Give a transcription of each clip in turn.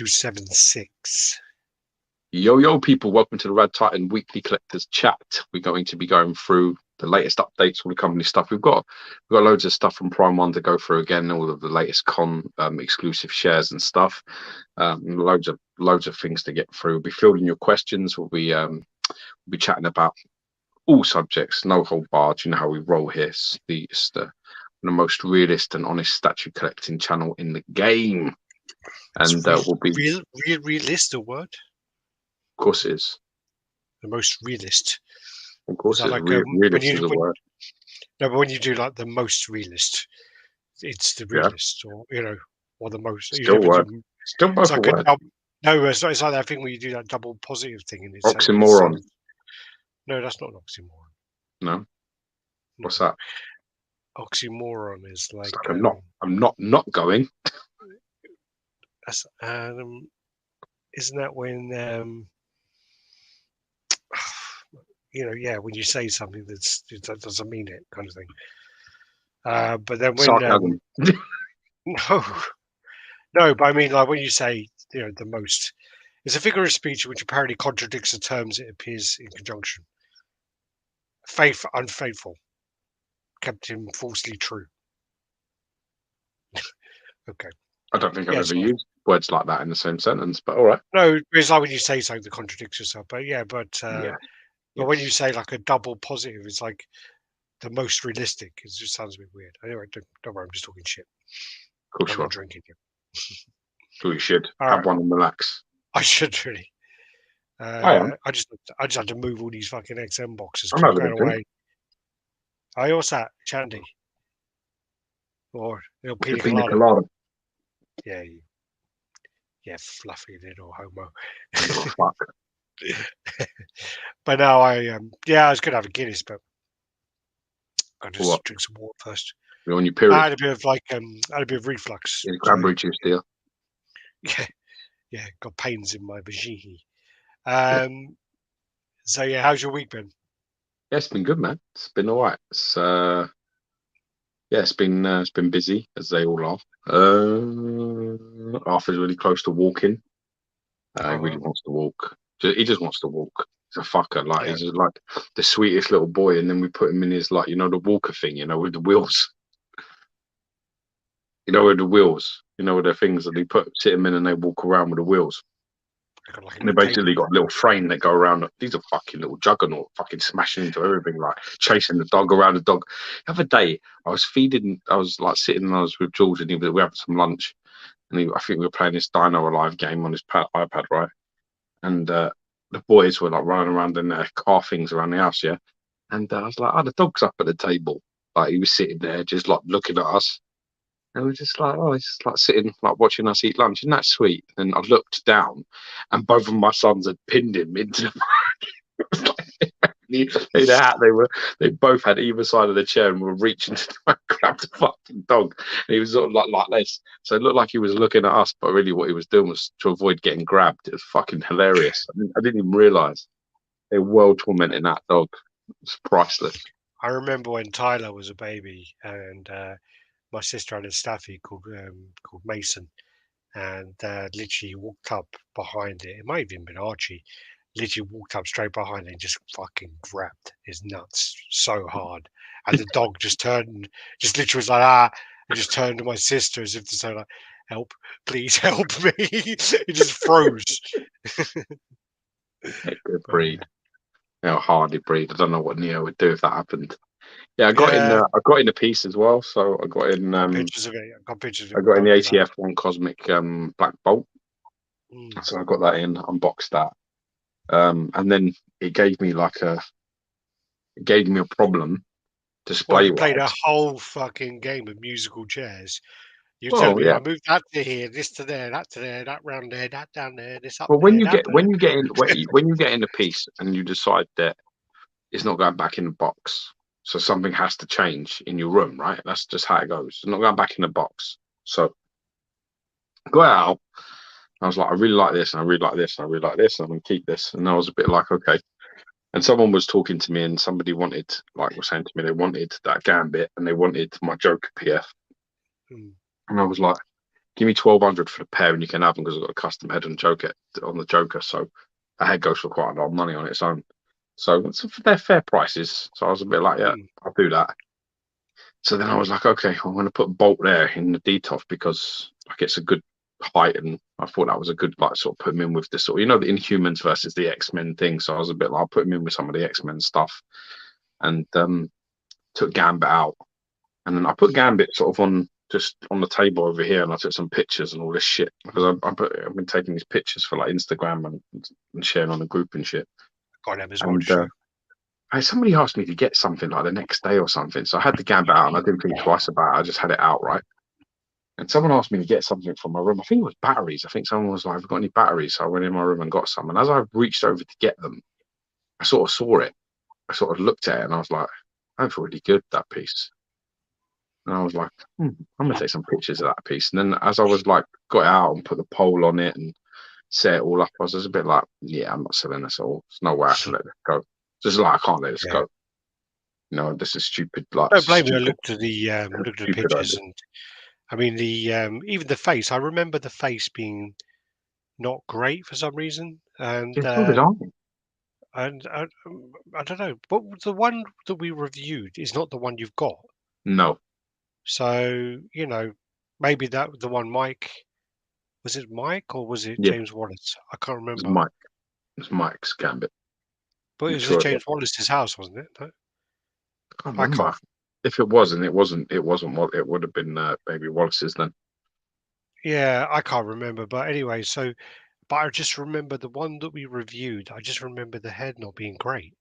276. Yo, people, welcome to the RaddTitan Weekly Collectors Chat. We're going to be going through the latest updates, all the company stuff. We've got loads of stuff from Prime One to go through again, all of the latest exclusive shares and stuff. Loads of things to get through. We'll be fielding your questions. We'll be chatting about all subjects, no hold barred. You know how we roll here. It's the most realist and honest statue collecting channel in the game. And we'll be realist, a word. Of course it is. The most realist. Of course it is. Like, realist is a word. No, but when you do like the most realist, it's the realist, or or the most. Still word. Still both a word. No, it's like that thing where you do that double positive thing, and it's oxymoron. No, that's not an oxymoron. No. What's that? Oxymoron is like I'm not going. That's, isn't that when when you say something that doesn't mean it, kind of thing. But then when no, but I mean, like when you say the most, it's a figure of speech which apparently contradicts the terms it appears in conjunction. Faith, unfaithful, kept him falsely true. Okay. I don't think I've ever used words like that in the same sentence, but all right. No, it's like when you say something that contradicts yourself. But but when you say like a double positive, it's like the most realistic. It just sounds a bit weird. Anyway, don't worry, I'm just talking shit. Of course you are. Drinking you. So you should have one and relax. I should really. I just had to move all these fucking XM boxes. I'm going away. What's that? Chandy. Or pina colada. Yeah, fluffy little homo. Oh, fuck. But now I was gonna have a Guinness, but I just drink some water first. You're on your period. I had a bit of reflux. Yeah, cranberry juice, dear. Yeah, got pains in my vagina. So yeah, how's your week been? Yeah, it's been good, man. It's been all right. It's been busy, as they all are. Arthur's really close to walking. He really wants to walk. He just wants to walk. He's a fucker. Like he's just like the sweetest little boy. And then we put him in his the walker thing, with the wheels. With the wheels. With the things that they sit him in and they walk around with the wheels. And they basically got a little frame that go around. These are fucking little juggernaut, fucking smashing into everything, like chasing the dog around the dog. The other day, I was like sitting and I was with George and we were having some lunch. And I think we were playing this Dino Alive game on his iPad, right? And the boys were like running around in their car things around the house, yeah? And I was like, the dog's up at the table. Like he was sitting there just like looking at us. And we're just like, he's just like sitting, like watching us eat lunch. Isn't that sweet? And I looked down, and both of my sons had pinned him into the they both had either side of the chair and were reaching to try and grab the fucking dog. And he was sort of like this. So it looked like he was looking at us, but really what he was doing was to avoid getting grabbed. It was fucking hilarious. I didn't even realise they were well tormenting that dog. It's priceless. I remember when Tyler was a baby and my sister had a staffy called Mason, and literally walked up behind it. It might have even been Archie. Literally walked up straight behind it and just fucking grabbed his nuts so hard, and the dog just turned, just literally was like and just turned to my sister as if to say like, "Help, please help me." It just froze. Good breed. Hardy breed. I don't know what Neo would do if that happened. Yeah, I got in a piece as well. So I got in pictures of it. I got pictures of it. I got in the ATF One Cosmic Black Bolt. So I got that in, unboxed that. And then it gave me a problem display. You played a whole fucking game of musical chairs. You tell me I moved that to here, this to there, that to there, that round there, that down there, this up. Well, when you get in a piece and you decide that it's not going back in the box, so something has to change in your room, right? That's just how it goes. It's not going back in the box. So I got out. I was like, I really like this, and I really like this, and I really like this, and I'm going to keep this. And I was a bit like, okay. And someone was talking to me, and somebody was saying to me, they wanted that Gambit, and they wanted my Joker PF. And I was like, give me 1,200 for the pair, and you can have them because I've got a custom head and Joker on the Joker. So the head goes for quite a lot of money on its own. So they're fair prices. So I was a bit like, yeah, I'll do that. So then I was like, okay, I'm going to put Bolt there in the DTOF because like it's a good height, and I thought that was a good like sort of put him in with the sort of, the Inhumans versus the X-Men thing. So I was a bit like, I'll put him in with some of the X-Men stuff, and took Gambit out, and then I put Gambit sort of on just on the table over here, and I took some pictures and all this shit because I've been taking these pictures for like Instagram and sharing on the group and shit. Got them as well. And somebody asked me to get something like the next day or something, so I had the Gambit out, and I didn't think twice about it. I just had it out, right? And someone asked me to get something from my room. I think it was batteries. I think someone was like, "Have you got any batteries?" So I went in my room and got some. And as I reached over to get them, I sort of saw it. I sort of looked at it, and I was like, "That's really good, that piece." And I was like, I'm gonna take some pictures of that piece. And then as I was like, got it out and put the pole on it and set it all up, I was just a bit like, yeah, I'm not selling this all. There's no way I can let this go. Just like I can't let this go. This is stupid. Like, don't blame me. I looked at the pictures, idea. and I mean even the face. I remember the face being not great for some reason, and and I don't know. But the one that we reviewed is not the one you've got. No. So maybe that the one Mike. Was it Mike or was it James Wallace? I can't remember. It was Mike's Gambit. But it was at James Wallace's house, wasn't it? No? I can't remember. If it wasn't what it would have been. Maybe Wallace's then. Yeah, I can't remember. But anyway, but I just remember the one that we reviewed. I just remember the head not being great.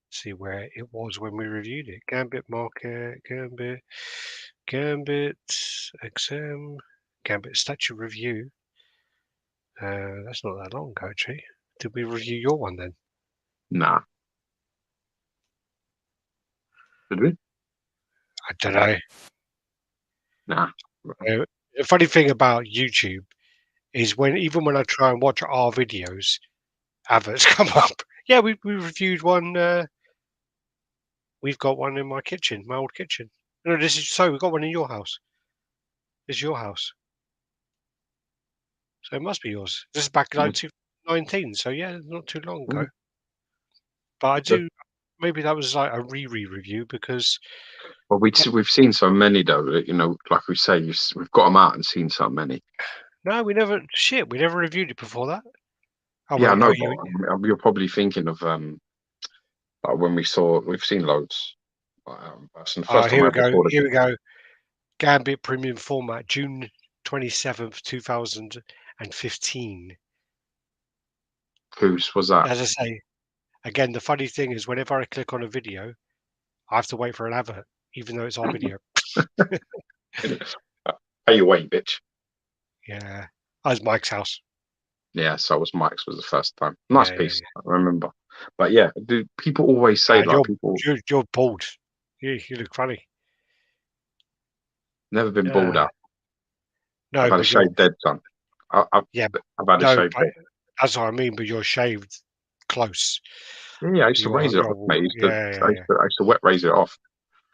See where it was when we reviewed it. Gambit Market, Gambit, XM, Gambit Statue Review. That's not that long ago, actually. Did we review your one then? Nah. Did we? I don't know. Nah. The funny thing about YouTube is even when I try and watch our videos, adverts come up. Yeah, we reviewed one. We've got one in my kitchen, my old kitchen. No, we've got one in your house. This is your house. So it must be yours. This is back in 2019, so yeah, not too long ago. But I do, maybe that was like a review because. Well, we've seen so many though, like we say, we've got them out and seen so many. No, we never reviewed it before that. Oh, yeah, no, you're probably thinking of like when we've seen loads. Here we go. Gambit Premium Format, June 27th, 2015. Whose was that? As I say, again, the funny thing is whenever I click on a video, I have to wait for an advert, even though it's our video. Hey, you wait, bitch. Yeah. That was Mike's house. Yeah, so Mike's was the first time. Nice piece, I remember. But yeah, people always say you're bald. You look funny. Never been bald out. No, I've had a shaved head, son. I've had a shaved head. That's what I mean, but you're shaved close. Yeah, I used to razor it off, mate. I used to wet razor it off.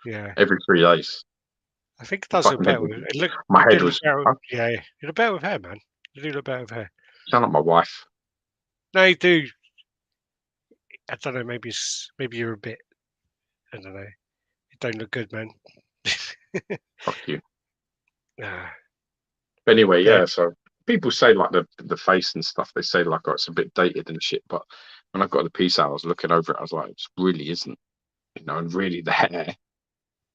Yeah. Every 3 days. I think it does look better. My head was. Yeah, you look better with hair, man. You do look better with hair. You sound like my wife. No, you do. I don't know. Maybe you're a bit. I don't know. You don't look good, man. Fuck you. But anyway, yeah. So people say like the face and stuff. They say like, oh, it's a bit dated and shit. But when I got the piece out, I was looking over it. I was like, it really isn't. And really the hair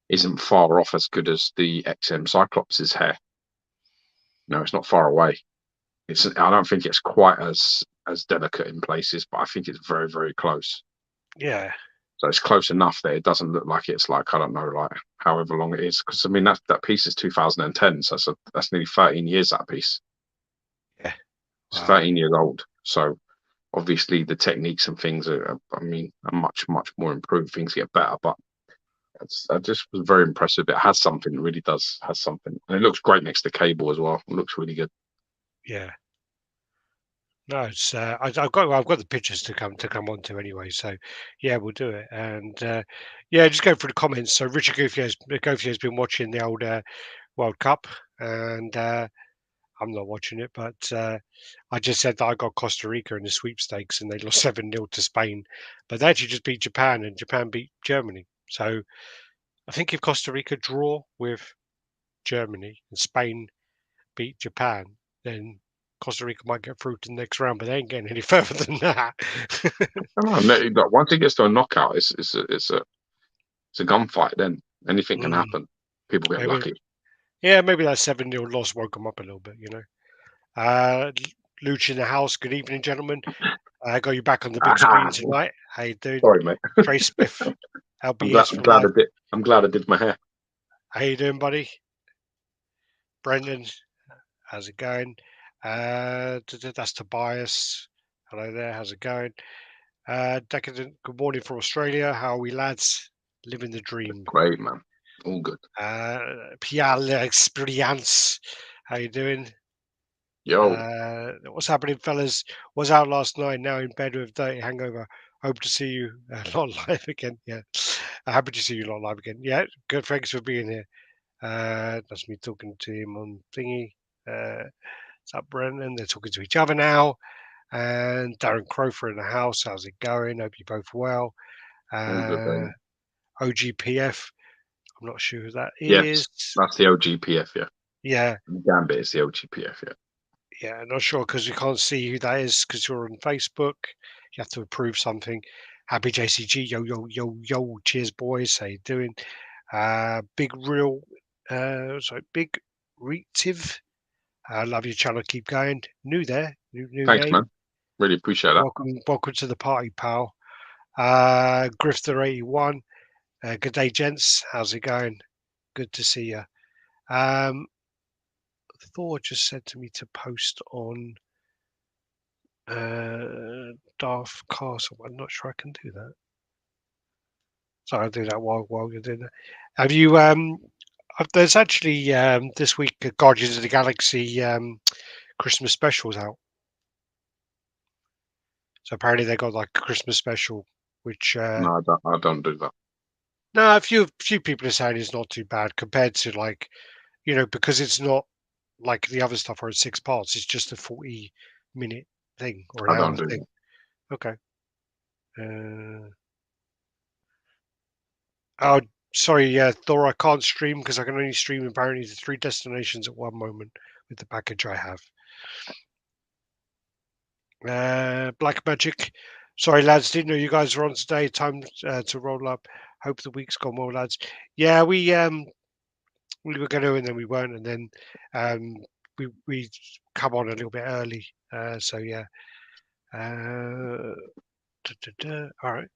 isn't far off as good as the XM Cyclops' hair. No, it's not far away. I don't think it's quite as delicate in places, but I think it's very, very close. Yeah. So it's close enough that it doesn't look like it's like, I don't know, like however long it is. Because I mean that piece is 2010, so that's nearly 13 years, that piece. Yeah. It's 13 years old. So obviously the techniques and things are much, much more improved. Things get better, but I just was very impressive. It has something. It really has something. And it looks great next to Cable as well. It looks really good. Yeah. No, it's I've got the pictures to come on to anyway. So yeah, we'll do it. And yeah, just go through the comments. So Richard Gouffier has been watching the old World Cup, and I'm not watching it, but I just said that I got Costa Rica in the sweepstakes, and they lost 7-0 to Spain, but they actually just beat Japan, and Japan beat Germany. So I think if Costa Rica draw with Germany and Spain beat Japan, then Costa Rica might get through to the next round, but they ain't getting any further than that. I don't know. Like, once it gets to a knockout, it's a gunfight. Then anything can Mm, happen. People get maybe, lucky. yeah, maybe that 7-0 loss woke them up a little bit, you know. Uh, Luch in the house. Good evening, gentlemen. I got you back on the big screen Ah, tonight. How you doing? sorry, mate. Trey Smith, I'm glad. LBS I'm for glad I life. did. I'm glad I did my hair. How you doing, buddy? Brendan, how's it going? That's Tobias. Hello there. How's it going? Decadent. Good morning from Australia. How are we, lads? Living the dream. Great, man. All good. Pierre Experience. How you doing? Yo, What's happening, fellas? Was out last night. Now in bed with dirty hangover. Hope to see you not live again. Yeah, happy to see you not live again. Yeah, good. Thanks for being here. That's me talking to him on thingy. What's up, Brendan? They're talking to each other now. And Darren Crofer in the house. How's it going? Hope you both well. all good, Uh, baby. OGPF. I'm not sure who that Yes, is. that's the OGPF. Yeah, Yeah, Gambit is the OGPF. Yeah. yeah, not sure because you can't see who that is because you're on Facebook. You have to approve something. Happy JCG, yo, yo, yo, yo, cheers, boys. How you doing? Big real, sorry, big reactive. I love your channel. Keep going. New there, new Thanks, name. man. Really appreciate that. Welcome to the party, pal. Grifter81. Good day, gents. How's it going? Good to see you. Um, Thor just said to me to post on Darth Castle. I'm not sure I can do that. So I'll do that while you're doing that. Have you? There's actually this week Guardians of the Galaxy Christmas specials out. So apparently they got like a Christmas special, which No, I don't do that. no, a few people are saying it's not too bad compared to like because it's not like the other stuff where it's 6 parts. It's just a 40-minute thing or an I don't hour do thing. that. Okay. Uh, oh, sorry, Thor. I can't stream because I can only stream apparently to 3 destinations at one moment with the package I have. Black Magic. Sorry, lads. Didn't know you guys were on today. Time to roll up. Hope the week's gone well, lads. Yeah, we were going to, and then we weren't, and then um, we come on a little bit early. So yeah. All right.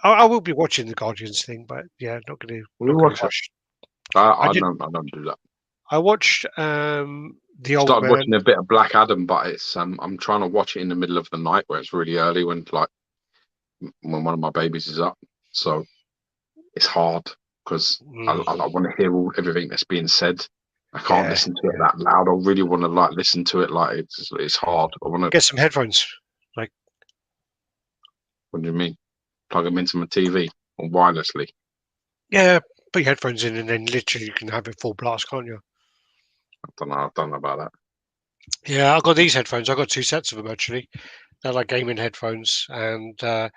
I will be watching the Guardians thing, but yeah, We not going watch to it. rush. I, I I did. don't. I don't do that. I watched the Old Started Man. watching a bit of Black Adam, but it's I'm trying to watch it in the middle of the night where it's really early when one of my babies is up. So it's hard because I want to hear everything that's being said. I can't Yeah, listen to it yeah. that loud. I really want to like listen to it like it's hard. I want to. Get some headphones. Like What do you mean? Plug them into my TV or wirelessly? yeah, put your headphones in, and then literally you can have it full blast, can't you? I don't know. I don't know about that. Yeah, I got these headphones. I got 2 sets of them actually. They're like gaming headphones, and I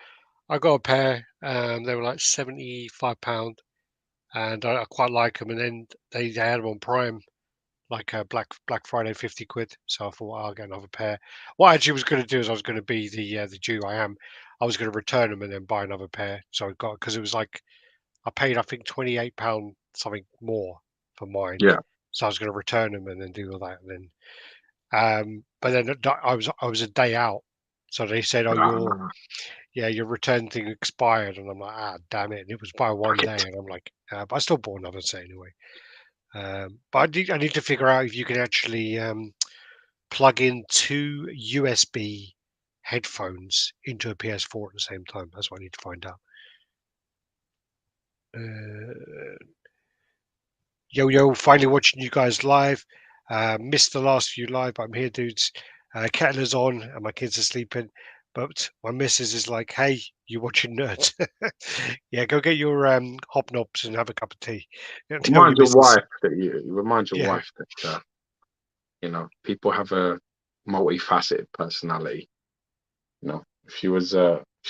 got a pair. They were like £75, and I quite like them. And then they had them on Prime, like Black Friday, 50 quid. So I thought I'll get another pair. What I actually was going to do is I was going to be the Jew I am. I was going to return them and then buy another pair. So I got because it was like I paid I think £28 something more for mine. Yeah. So I was going to return them and then do all that. And then but then I was a day out. So they said, "Oh, Ah, your return thing expired," and I'm like, "Ah, damn it!" And it was by one fuck day, it. and I'm like, "But I still bought another set anyway." But I need to figure out if you can actually plug in 2 USB headphones into a PS4 at the same time. That's what I need to find out. Yo, finally watching you guys live. Missed the last few live, but I'm here, dudes. Kettler's on and my kids are sleeping, but my missus is like, "Hey, you watching Nerds? Yeah, go get your hobnobs and have a cup of tea." You know, tell Remind your your missus. wife that you remind your Yeah, wife that people have a multifaceted personality. If she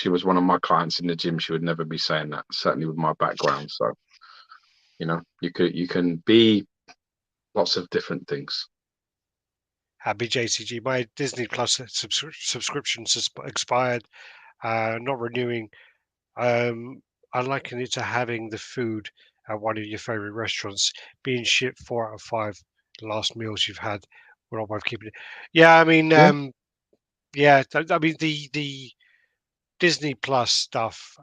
was one of my clients in the gym, she would never be saying that. Certainly with my background, so you can be lots of different things. happy JCG. My Disney Plus subscription expired. Not renewing. Um, I liken it to having the food at one of your favorite restaurants being shipped 4 out of 5 last meals you've had. We're not both keeping it. Yeah, I mean, Yeah, yeah, I mean the Disney Plus stuff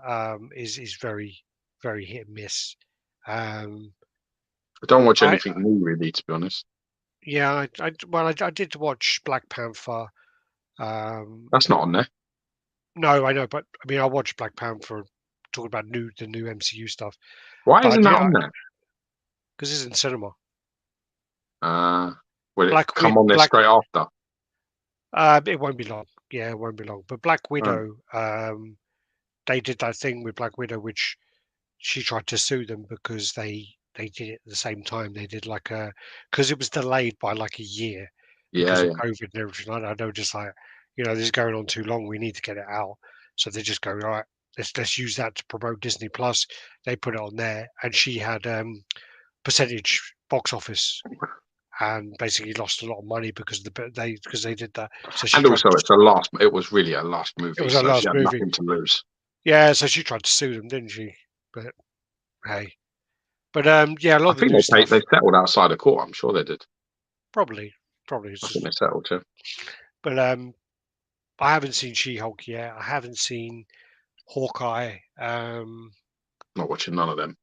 is very hit and miss. Um, I don't watch I anything new really, to be honest. yeah, well, I did watch Black Panther. Um, That's not on there. no, I know, but I mean, I watched Black Panther. Talking about the new MCU stuff, Why isn't but that yeah, on there? because it's in cinema. Uh, will it Black come Wid on there Black straight after? It won't be long. Yeah, it won't be long. But Black Oh, Widow, they did that thing with Black Widow, which she tried to sue them because they did it at the same time. They did like a because it was delayed by like a year yeah, because of yeah. COVID and everything. I know, just like this is going on too long. We need to get it out. So they just go right. Let's use that to promote Disney Plus. They put it on there, and she had percentage box office and basically lost a lot of money because they did that. So she And tried. also, it's a last. It was really a last It movie, was her so she last had movie. nothing to lose. Yeah, so she tried to sue them, didn't she? But hey, but yeah, a lot I of the think new they stuff settled outside of court. I'm sure they did. probably it's I think just. they settled too. But I haven't seen She-Hulk yet. I haven't seen Hawkeye. Not watching none of them.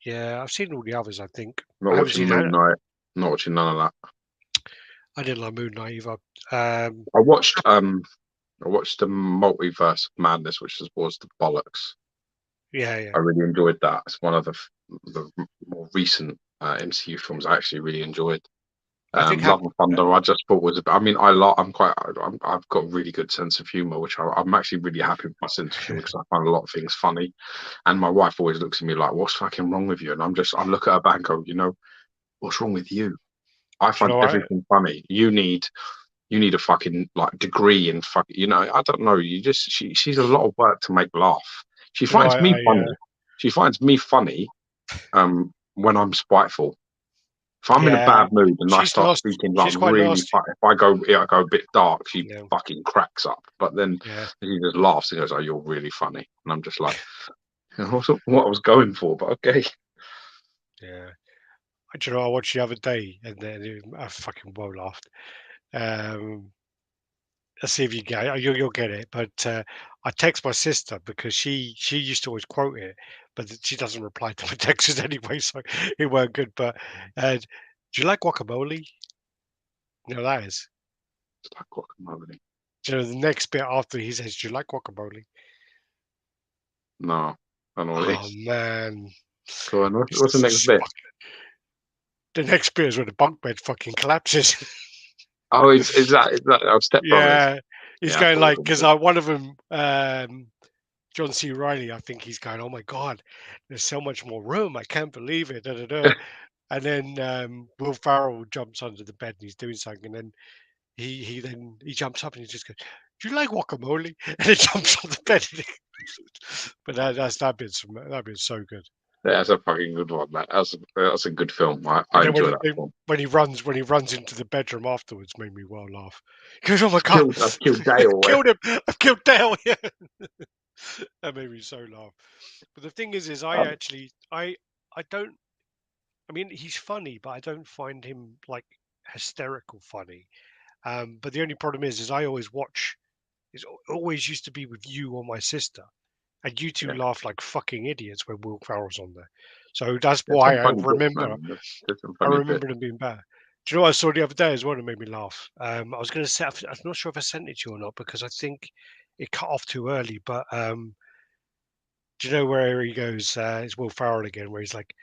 Yeah, I've seen all the others. I think Not I haven't watching seen. Moon Knight. Not watching none of that. I didn't like Moon Knight either. Um, I watched um I watched the Multiverse of Madness, which was the bollocks. yeah, yeah. I really enjoyed that. It's one of the more recent MCU films I actually really enjoyed. I think Love and Thunder, I just thought was. I mean, I've got a really good sense of humor, which I'm actually really happy with my sense of humor because I find a lot of things funny. And my wife always looks at me like, "What's fucking wrong with you?" And I look at her back and go, "What's wrong with you? I do you find know what? everything funny. You need a fucking like degree in fuck. I don't know. She's a lot of work to make laugh. She Do you know finds me I funny. She finds me funny when I'm spiteful. If I'm in a yeah. bad mood and I She's start nasty. speaking like She's quite really, nasty. if I go a bit dark, she Yeah, fucking cracks up. But then yeah, she just laughs and goes, "Oh, you're really funny," and I'm just like, what I was going for, but okay. yeah. Do you know what I watched the other day, and then I fucking well laughed. Um, Let's see if you get it. You'll get it. But I text my sister because she used to always quote it, but she doesn't reply to my texts anyway, so it weren't good. But do you like guacamole? You know that is. It's like guacamole. Do you know the next bit after he says, "Do you like guacamole?" No, I don't know what it Oh is. man, Go on. What's the next It's bit? the next bit is when the bunk bed fucking collapses. Oh, is that our stepbrothers? Yeah, he's Yeah, I going thought it like was because good. one of them. John C. Riley, I think he's going, "Oh my God, there's so much more room. I can't believe it." Da, da, da. And then Will Farrell jumps under the bed and he's doing something, and then he jumps up and he just goes, "Do you like guacamole?" And he jumps on the bed. But that bit's so good. Yeah, that's a fucking good one. That's a good film. I And then enjoy that film. when he runs into the bedroom afterwards, made me well laugh. He goes, "Oh my God, I've killed I've Dale. killed him! I've killed Dale!" Yeah, that made me so laugh. But the thing is I Um, actually I don't. I mean, he's funny, but I don't find him like hysterical funny. But the only problem is I always watch. Always used to be with you or my sister, and you two yeah, laugh like fucking idiots when Will Ferrell's on there. So that's there's why some funny bits, man. There's some I funny bits. remember them being bad. Do you know what I saw the other day as well that made me laugh? I was going to set. I'm not sure if I sent it to you or not because I think it cut off too early. But do you know where he goes? It's Will Ferrell again, where he's like,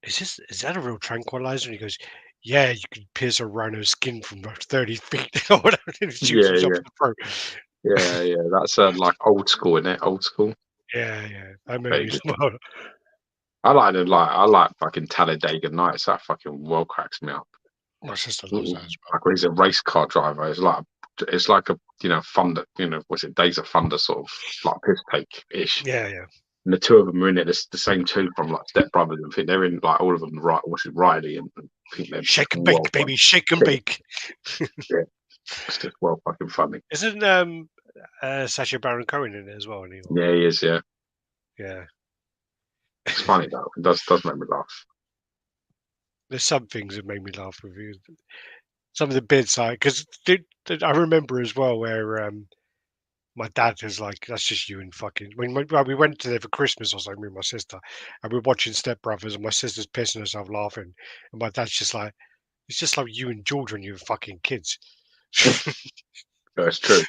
is that a real tranquilizer?" And he goes, Yeah, you could pierce a rhino's skin from about 30 feet or whatever, and it shoots Yeah, himself yeah, in the throat. yeah. That's like old school, isn't it? Old school. Yeah. That made Very me good. smile. I like fucking Talladega Nights. That fucking well cracks me up. My sister loves that as well. Like when he's a race car driver, it's like a thunder, what's it, Days of Thunder sort of like piss take ish. Yeah. And the two of them are in it. It's the same two from like Step Brothers. I think they're in like all of them. Right, what's it, Riley, and I think they're Shake and well bake, baby, funny. shake and bake. Yeah, it's just well fucking funny. Isn't Sacha Baron Cohen in it as well anymore? Yeah, he is. Yeah, Yeah. it's funny though. It does make me laugh. There's some things that made me laugh with you. Some of the bits, like, because I remember as well where my dad was like, "That's just you and fucking." Well, we went to there for Christmas or something, me and my sister, and we are watching Step Brothers, and my sister's pissing herself laughing, and my dad's just like, "It's just like you and George when you were fucking kids." That's true.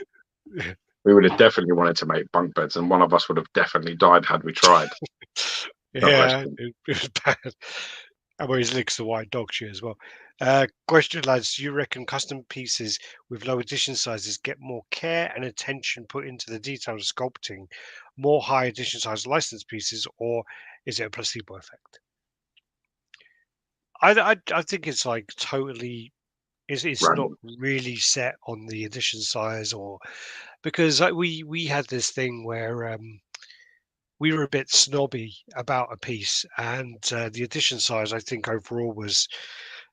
We would have definitely wanted to make bunk beds, and one of us would have definitely died had we tried. Don't rest Yeah, him. it was bad. And where he licks the white dog shit as well. Question, lads: do you reckon custom pieces with low edition sizes get more care and attention put into the detail of sculpting, more high edition size licensed pieces, or is it a placebo effect? I think it's like totally. It's not Random. really set on the edition size, or because like, we had this thing where we were a bit snobby about a piece, and the edition size I think overall was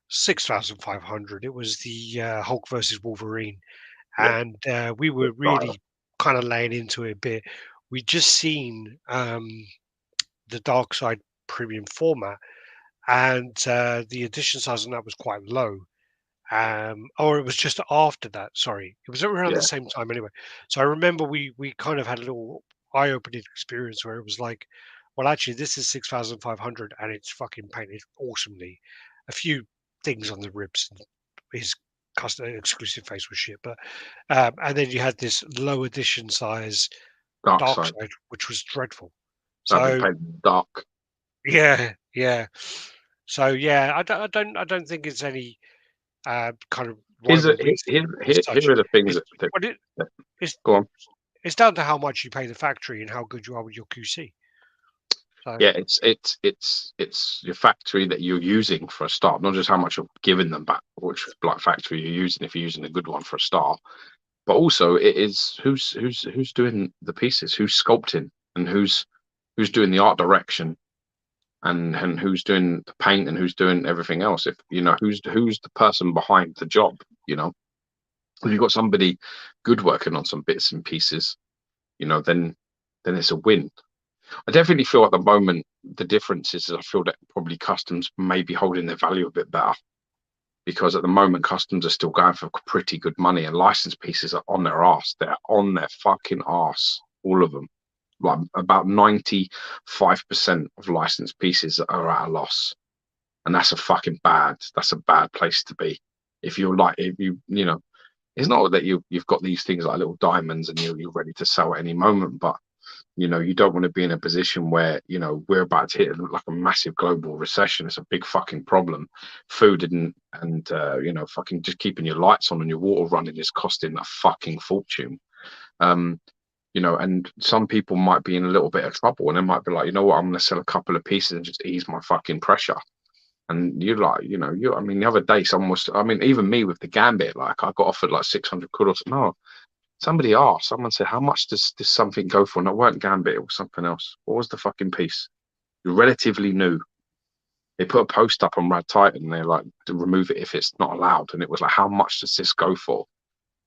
6,500. It was the Hulk versus Wolverine, Yeah, and we were dire. really kind of laying into it a bit. We'd just seen the Dark Side premium format, and the edition size on that was quite low. Or it was just after that. Sorry, it was around the Yeah, same time anyway. So I remember we kind of had a little eye-opening experience where it was like, well, actually, this is 6,500, and it's fucking painted awesomely. A few things on the ribs, and his custom exclusive face was shit, but and then you had this low edition size dark Dark side. Side, which was dreadful. That'd be So painted dark. yeah. So yeah, I don't think it's any kind of rhyme or reason as Here such. are the things It's that but that- it's go on. it's down to how much you pay the factory and how good you are with your QC. So Yeah, it's your factory that you're using for a start, not just how much you're giving them back, which like factory you're using if you're using a good one for a start, but also it is who's doing the pieces, who's sculpting, and who's doing the art direction, and who's doing the paint, and who's doing everything else. If who's the person behind the job, if you've got somebody good working on some bits and pieces, then it's a win. I definitely feel at the moment the difference is I feel that probably customs may be holding their value a bit better because at the moment customs are still going for pretty good money and licensed pieces are on their ass. They're on their fucking ass, all of them. Like about 95% of licensed pieces are at a loss, and that's a bad place to be. If you're like, if it's not that you've got these things like little diamonds and you're ready to sell at any moment, but you don't want to be in a position where we're about to hit like a massive global recession. It's a big fucking problem. Food and fucking just keeping your lights on and your water running is costing a fucking fortune. um and some people might be in a little bit of trouble and they might be like, you know what, I'm going to sell a couple of pieces and just ease my fucking pressure. And you're like, I mean, the other day someone was, I mean, even me with the Gambit, like I got offered like 600 quid or something. No, somebody asked, someone said, how much does this something go for? And it weren't Gambit, it was something else. What was the fucking piece? Relatively new. They put a post up on RaddTitan and they're like, to remove it if it's not allowed. And it was like, how much does this go for?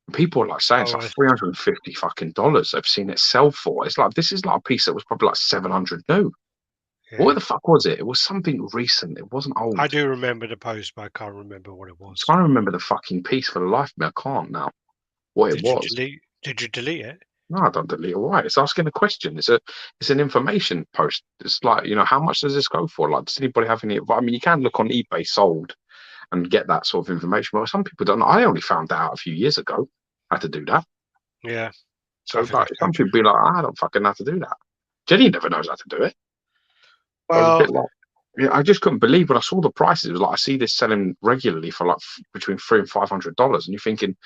And people are like saying it's oh, like $350 fucking dollars they've seen it sell for. It's like, this is like a piece that was probably like 700 new. What yeah, the fuck was it? It was something recent. It wasn't I old. do remember the post, but I can't remember what it I'm was. trying to remember the fucking piece for the life of me. I can't now. What it Did you was. delete? Did you delete it? No, I don't delete it. Why? It's asking a question. It's an information post. It's like, how much does this go for? Like, does anybody have any? I mean, you can look on eBay sold and get that sort of information. But some people don't. I only found that out a few years ago. How to do that. Yeah, So I think I like, some told you. people be like, I don't fucking know how to do that. Jenny never knows how to do it. I was a bit Well, like, Yeah, I just couldn't believe when I saw the prices. It was like, I see this selling regularly for like between $300 and $500, and you're thinking,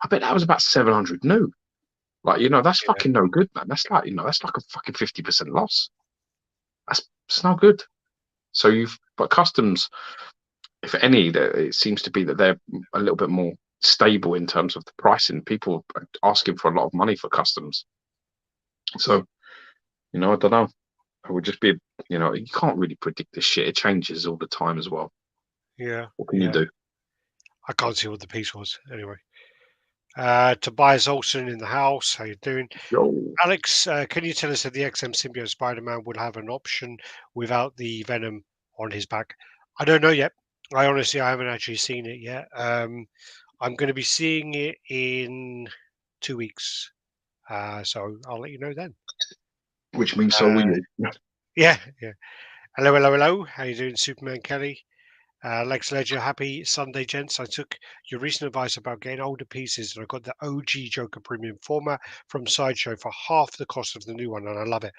I bet that was about 700 new. Like, that's Yeah, fucking no good, man. That's like, that's like a fucking 50% loss. It's no good. So but customs, if any, it seems to be that they're a little bit more stable in terms of the pricing. People are asking for a lot of money for customs. So, I don't know. It would just be, you can't really predict this shit. It changes all the time as well. yeah, What can you yeah. do? I can't see what the piece was anyway. Tobias Olsen in the house. How you doing? Yo. Alex, can you tell us if the XM symbiote Spider-Man would have an option without the Venom on his back? I don't know yet. I haven't actually seen it yet. I'm going to be seeing it in 2 weeks, so I'll let you know then. Which means so will Uh, you. yeah, yeah. Hello, hello, hello. How you doing, Superman Kelly? Lex Ledger, happy Sunday, gents. I took your recent advice about getting older pieces, and I got the OG Joker Premium format from Sideshow for half the cost of the new one, and I love it.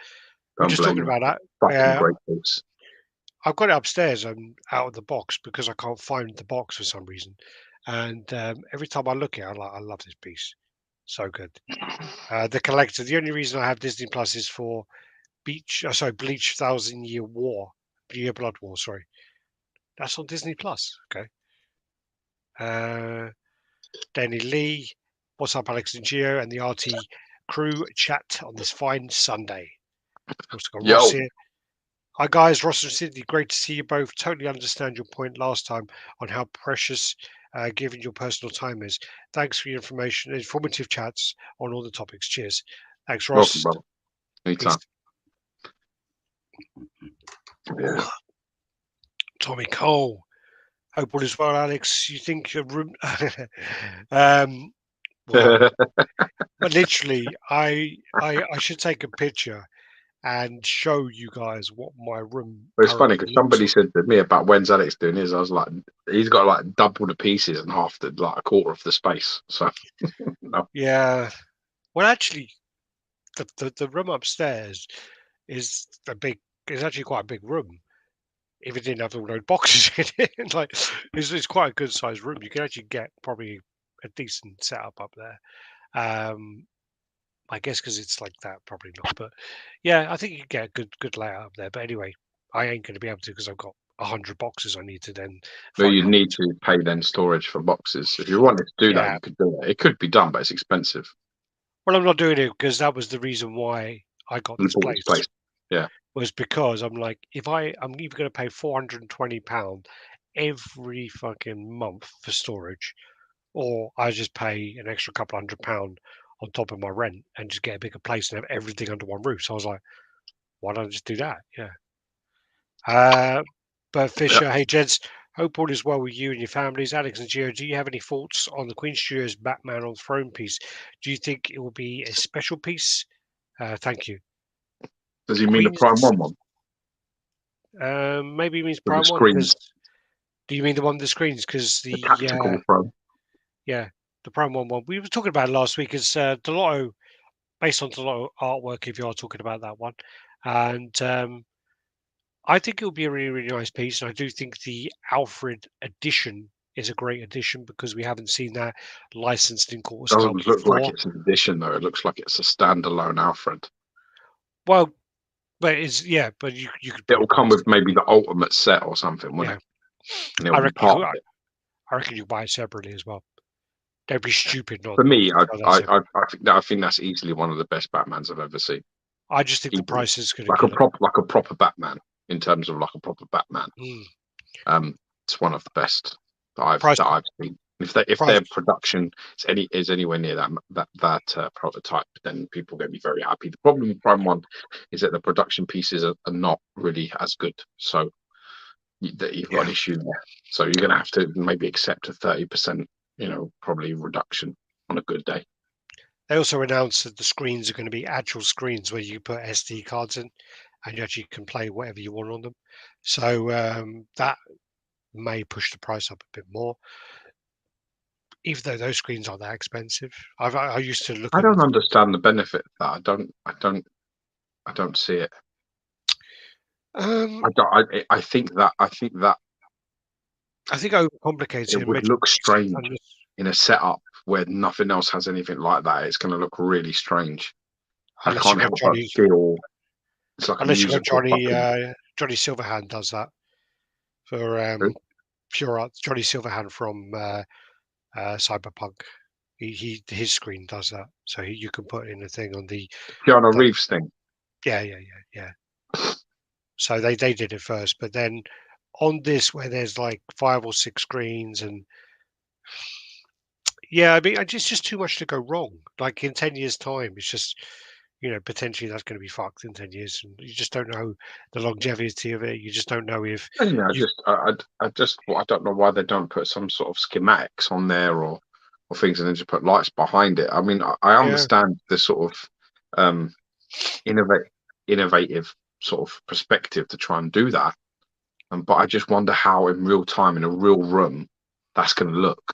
We're Don't just blame talking you. about Fucking that. great boots. I've got it upstairs and out of the box because I can't find the box for some reason. And every time I look at it, I love this piece. So good. The Collector. The only reason I have Disney Plus is for Bleach Thousand Year War. Year Blood War, sorry. That's on Disney Plus. Okay. Uh, Danny Lee. What's up, Alex and Gio and the RT crew chat on this fine Sunday. Also got Ross Yo. here. Hi guys, Ross and Sydney, great to see you both. Totally understand your point last time on how precious giving your personal time is. Thanks for your information, informative chats on all the topics. Cheers. Thanks, Welcome, Ross. brother. Peace. Anytime. Yeah. Tommy Cole. Hope all is well, Alex. You think your room? um, well, but literally, I should take a picture and show you guys what my room But it's funny currently because looks somebody like. said to me about when's Alex doing his. I was like, he's got like double the pieces and half the like a quarter of the space. So no. Yeah. Well, actually, the room upstairs is a big. It's actually quite a big room. If it didn't have all those boxes in it, like it's quite a good sized room. You can actually get probably a decent setup up there. Um, I guess because it's like that, probably not. But yeah, I think you can get a good layout up there. But anyway, I ain't going to be able to because I've got 100 boxes I need to then But find you out. need to pay then storage for boxes. If you wanted to do that, Yeah. you could do it. It could be done, but it's expensive. Well, I'm not doing it because that was the reason why I got You this bought this place. place. Yeah. Was because I'm like, I'm either going to pay £420 every fucking month for storage, or I just pay an extra couple £100 on top of my rent and just get a bigger place and have everything under one roof. So I was like, why don't I just do that? Yeah. Uh, but Yeah. Fisher, hey gents, hope all is well with you and your families. Alex and Gio, do you have any thoughts on the Queen Studio's Batman on Throne piece? Do you think it will be a special piece? Thank you. Does he mean the Queen's, Prime One? maybe it means With the Prime One because. screens, Do you mean the one with the screens? Because the tactical Prime. yeah, the Prime one. We were talking about it last week. Is Delotto based on Delotto artwork? If you are talking about that one, and I think it'll be a really nice piece. And I do think the Alfred edition is a great edition because we haven't seen that licensed in quarter scale Doesn't look like before. it's an addition though. It looks like it's a standalone Alfred. Well, but it's yeah, but you could It probably will buy come it. with maybe the ultimate set or something, wouldn't Yeah, it? And it I will be reckon you part could. of it. I reckon you buy it separately as well. Don't be stupid not For not me, to sell that separately. I think that's easily one of the best Batmans I've ever seen. I just think the Easily. price is going to kill it. Like a proper Batman in terms of like a proper Batman. Mm. It's one of the best Price that I've seen. If price their production is anywhere near that prototype, then people are going to be very happy. The problem with Prime One is that the production pieces are not really as good, so you've got Yeah. an issue there. So you're going to have to maybe accept a 30%, probably reduction on a good day. They also announced that the screens are going to be actual screens where you put SD cards in and you actually can play whatever you want on them. So that may push the price up a bit more, even though those screens aren't that expensive. I used to look I at don't understand the benefit of that. I don't see it. Um, I think that I think I overcomplicates it it and would makes look strange it in a setup where nothing else has anything like that. It's going to look really strange. I unless you can't got help but feel it's like I'm using a fucking. Johnny Silverhand does that for Pure Art. Johnny Silverhand from Cyberpunk. His screen does that, so you can put in a thing on the Keanu that. Reeves thing. Yeah. So they did it first, but then on this where there's like 5 or 6 screens and yeah, I mean, it's just too much to go wrong. Like in 10 years' time, it's just potentially that's going to be fucked in 10 years, and you just don't know the longevity of it. You just don't know if Anyway, you I don't know why they don't put some sort of schematics on there or things and then just put lights behind it. I mean, I yeah understand the sort of um, innovate, innovative sort of perspective to try and do that, but I just wonder how in real time in a real room that's going to look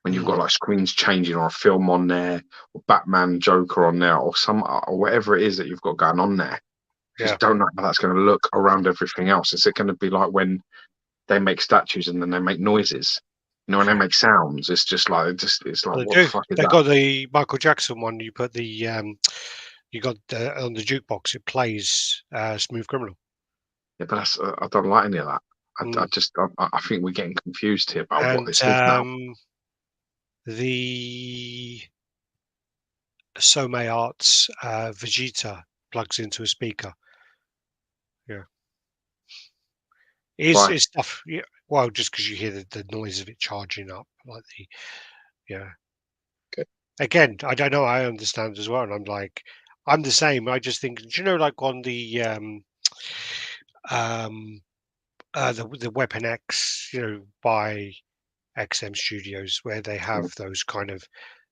when you've mm, got like screens changing or a film on there or Batman, Joker on there or some or whatever it is that you've got going on there. yeah. Just don't know how that's going to look around everything else. Is it going to be like when they make statues and then they make noises? You know, when they make sounds, it's just like it's like Well, what they the do. fuck is They that? got the Michael Jackson one. You put the you got on the jukebox. It plays Smooth Criminal. Yeah, but that's I don't like any of that. I Mm. just I think we're getting confused here about what And this is now. the Somei Arts Vegeta plugs into a speaker. Yeah, Why? is stuff. Yeah, well, just because you hear the noise of it charging up, like the yeah. Okay. Again, I don't know. I understand as well, and I'm like, I'm the same. I just think, do you know, like on um, the Weapon X, by XM Studios, where they have Mm. those kind of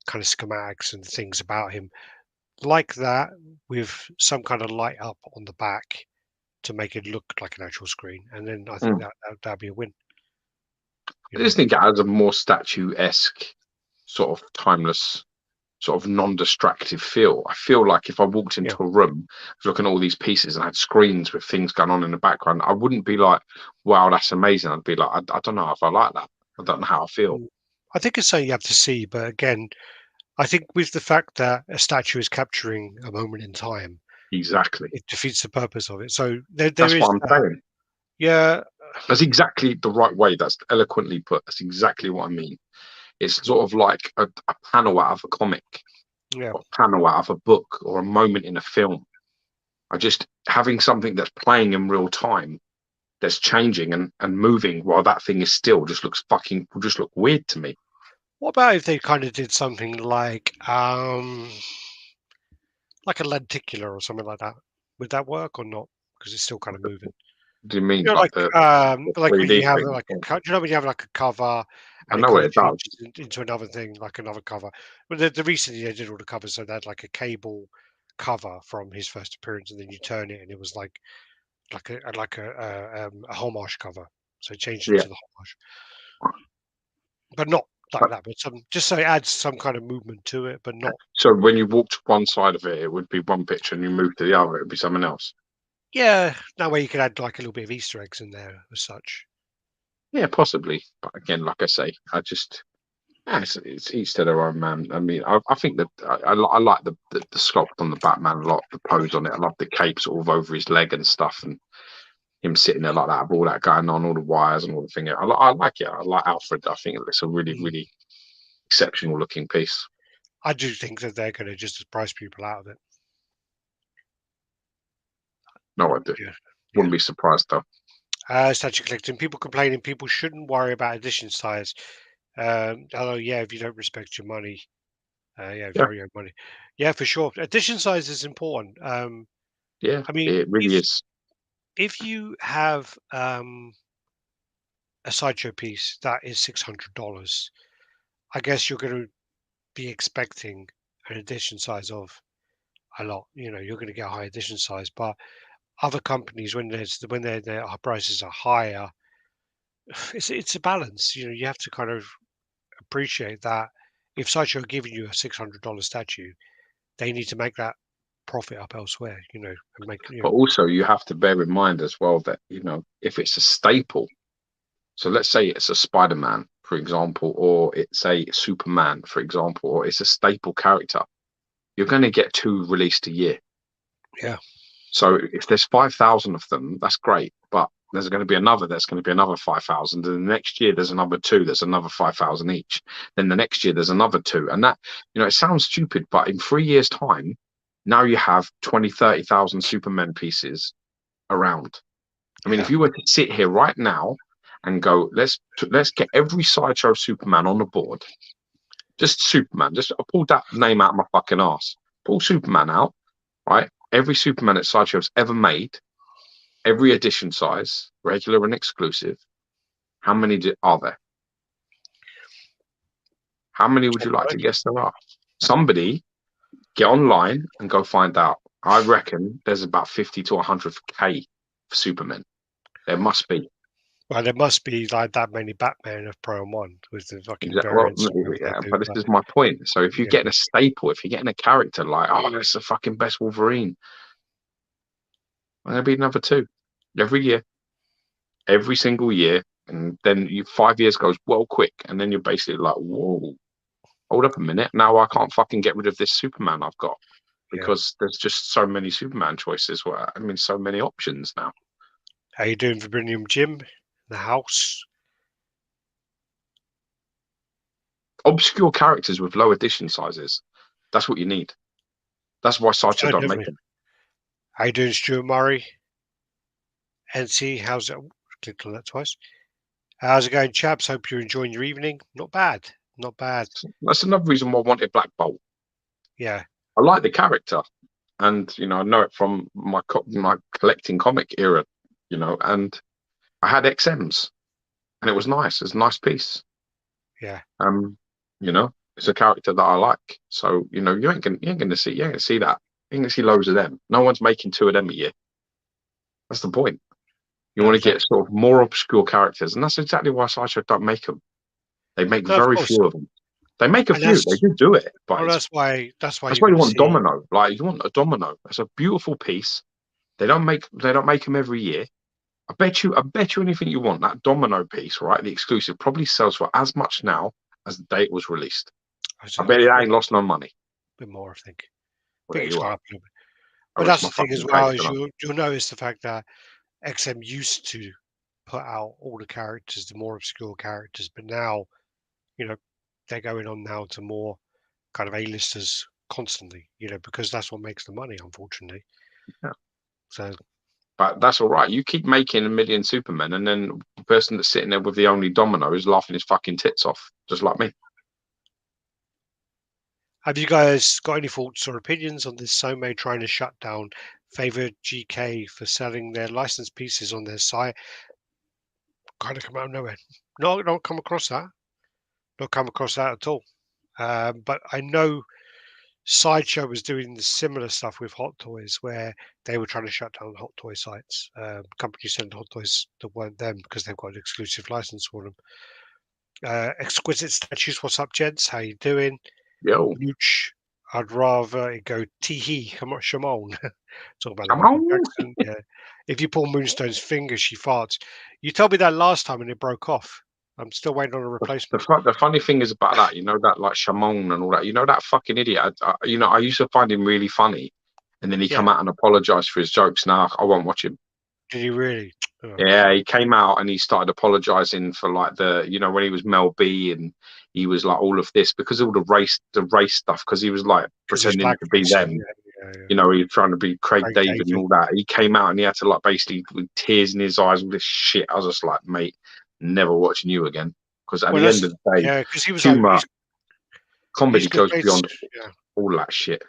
schematics and things about him like that, with some kind of light up on the back to make it look like an actual screen, and then I think Mm. that'd be a win. I You know, just think it has a more statuesque, sort of timeless, sort of non-distractive feel. I feel like if I walked yeah. into a room, looking at all these pieces and had screens with things going on in the background, I wouldn't be like, "Wow, that's amazing." I'd be like, I don't know if I like that. I don't know how I feel." Mm. I think it's something you have to see, but again, I think with the fact that a statue is capturing a moment in time, Exactly. it defeats the purpose of it. So there That's is what I'm that. saying. Yeah, That's exactly the right way. That's eloquently put. That's exactly what I mean. It's sort of like a panel out of a comic, yeah. or a panel out of a book, or a moment in a film. I just having something that's playing in real time, that's changing and moving while that thing is still, just looks fucking, will just look weird to me. What about if they kind of did something like a lenticular or something like that? Would that work or not? Because it's still kind of moving. Do you mean You know, like the like when 3D you have thing? you know when you have like a cover I and it know what kind of it does. changes into another thing, like another cover. Well, the recently they did all the covers, so they had like a cable cover from his first appearance, and then you turn it, and it was like a homage cover. So it changed Yeah. into the homage, but not like that. But some just so it adds some kind of movement to it, but not. So when you walk to one side of it, it would be one picture, and you move to the other, it would be something else. Yeah, that way you could add like a little bit of Easter eggs in there as such. Yeah, possibly. But again, like I say, I just it's each to their own, man. I mean, I think that I like the sculpt on the Batman a lot, the pose on it. I love the cape sort of over his leg and stuff, and him sitting there like that, with all that going on, all the wires and all the thing. I like it. I like Alfred. I think it's a really, Mm. really exceptional looking piece. I do think that they're going to just surprise people out of it. No, I do. Yeah, yeah. Wouldn't be surprised though. Statue collecting. People complaining. People shouldn't worry about edition size. Although, yeah, if you don't respect your money, yeah, if you Yeah, owe your money, yeah, for sure. Edition size is important. yeah, I mean, it really is. if you have a sideshow piece that is $600, I guess you're going to be expecting an edition size of a lot. You're going to get a high edition size, but other companies when their prices are higher, it's a balance. You have to kind of appreciate that if Sideshow are giving you a $600 statue, they need to make that profit up elsewhere, and make. But also, you have to bear in mind as well that if it's a staple, so let's say it's a Spider-Man, for example, or it's a Superman, for example, or it's a staple character, you're going to get 2 released a year. Yeah. So if there's 5,000 of them, that's great. But there's going to be another 5,000. And the next year there's another 2. There's another 5,000 each. Then the next year there's another 2. And that, it sounds stupid, but in 3 years' time, now you have 20, 30,000 Superman pieces around. I mean, if you were to sit here right now and go, let's get every sideshow Superman on the board. Just Superman. Just pull that name out of my fucking ass. Pull Superman out, right? Every Superman that Sideshow's ever made, every edition size, regular and exclusive. How many are there? How many would you like to guess there are? Somebody get online and go find out. I reckon there's about 50 to 100K for Superman. There must be. Well, there must be like that many Batman of Pro and One with the fucking variants. But this is my point. So if you're getting a staple, if you're getting a character like, that's the fucking best Wolverine, there'll be another 2 every year, every single year, and then 5 years goes well quick, and then you're basically like, whoa, hold up a minute, now I can't fucking get rid of this Superman I've got because there's just so many Superman choices. So many options now. How you doing, Vibranium Jim? The house. Obscure characters with low edition sizes. That's what you need. That's why Sideshow don't make them. How you doing, Stuart Murray? NC, how's it? Clicked on that twice. How's it going, chaps? Hope you're enjoying your evening. Not bad. Not bad. That's another reason why I wanted Black Bolt. Yeah. I like the character. And, I know it from my collecting comic era, and I had XMs, and it was nice. It's a nice piece. Yeah. It's a character that I like. So you ain't gonna see that. You ain't gonna see loads of them. No one's making 2 of them a year. That's the point. You want to get sort of more obscure characters, and that's exactly why Sideshow don't make them. They make very few of them. They make a few. They do it, but that's why you want Domino. Like you want a Domino. That's a beautiful piece. They don't make them every year. I bet you anything you want, that Domino piece, right? The exclusive probably sells for as much now as the day it was released. I bet it ain't lost no money. A bit more, I think. Well, it's gone up a little bit. But that's the thing as well, is you'll notice the fact that XM used to put out all the characters, the more obscure characters, but now, they're going on now to more kind of A-listers constantly, because that's what makes the money, unfortunately. Yeah. So. But that's all right. You keep making a million Supermen, and then the person that's sitting there with the only Domino is laughing his fucking tits off, just like me. Have you guys got any thoughts or opinions on this Some trying to shut down Favorite GK for selling their licensed pieces on their site? Kind of come out of nowhere. No, don't come across that. Not come across that at all. But I know Sideshow was doing the similar stuff with Hot Toys, where they were trying to shut down Hot Toy sites. Companies send Hot Toys that weren't them because they've got an exclusive license for them. Exquisite Statues, what's up, gents? How you doing? Yo. Mooch, I'd rather it go tee-hee, come on, Shimon. Talk about Michael Jackson. Yeah. If you pull Moonstone's finger, she farts. You told me that last time and it broke off. I'm still waiting on a replacement. The funny thing is about that, that like Shimon and all that, that fucking idiot. I used to find him really funny, and then he come out and apologise for his jokes. Now I won't watch him. Did he really? Oh. Yeah, he came out and he started apologising for like when he was Mel B, and he was like all of this because of all the race stuff, because he was like pretending to be them. He was trying to be Craig David and all that. He came out and he had to like basically with tears in his eyes, all this shit. I was just like, mate, never watching you again, because at the end of the day, because he was humor, comedy goes beyond all that shit.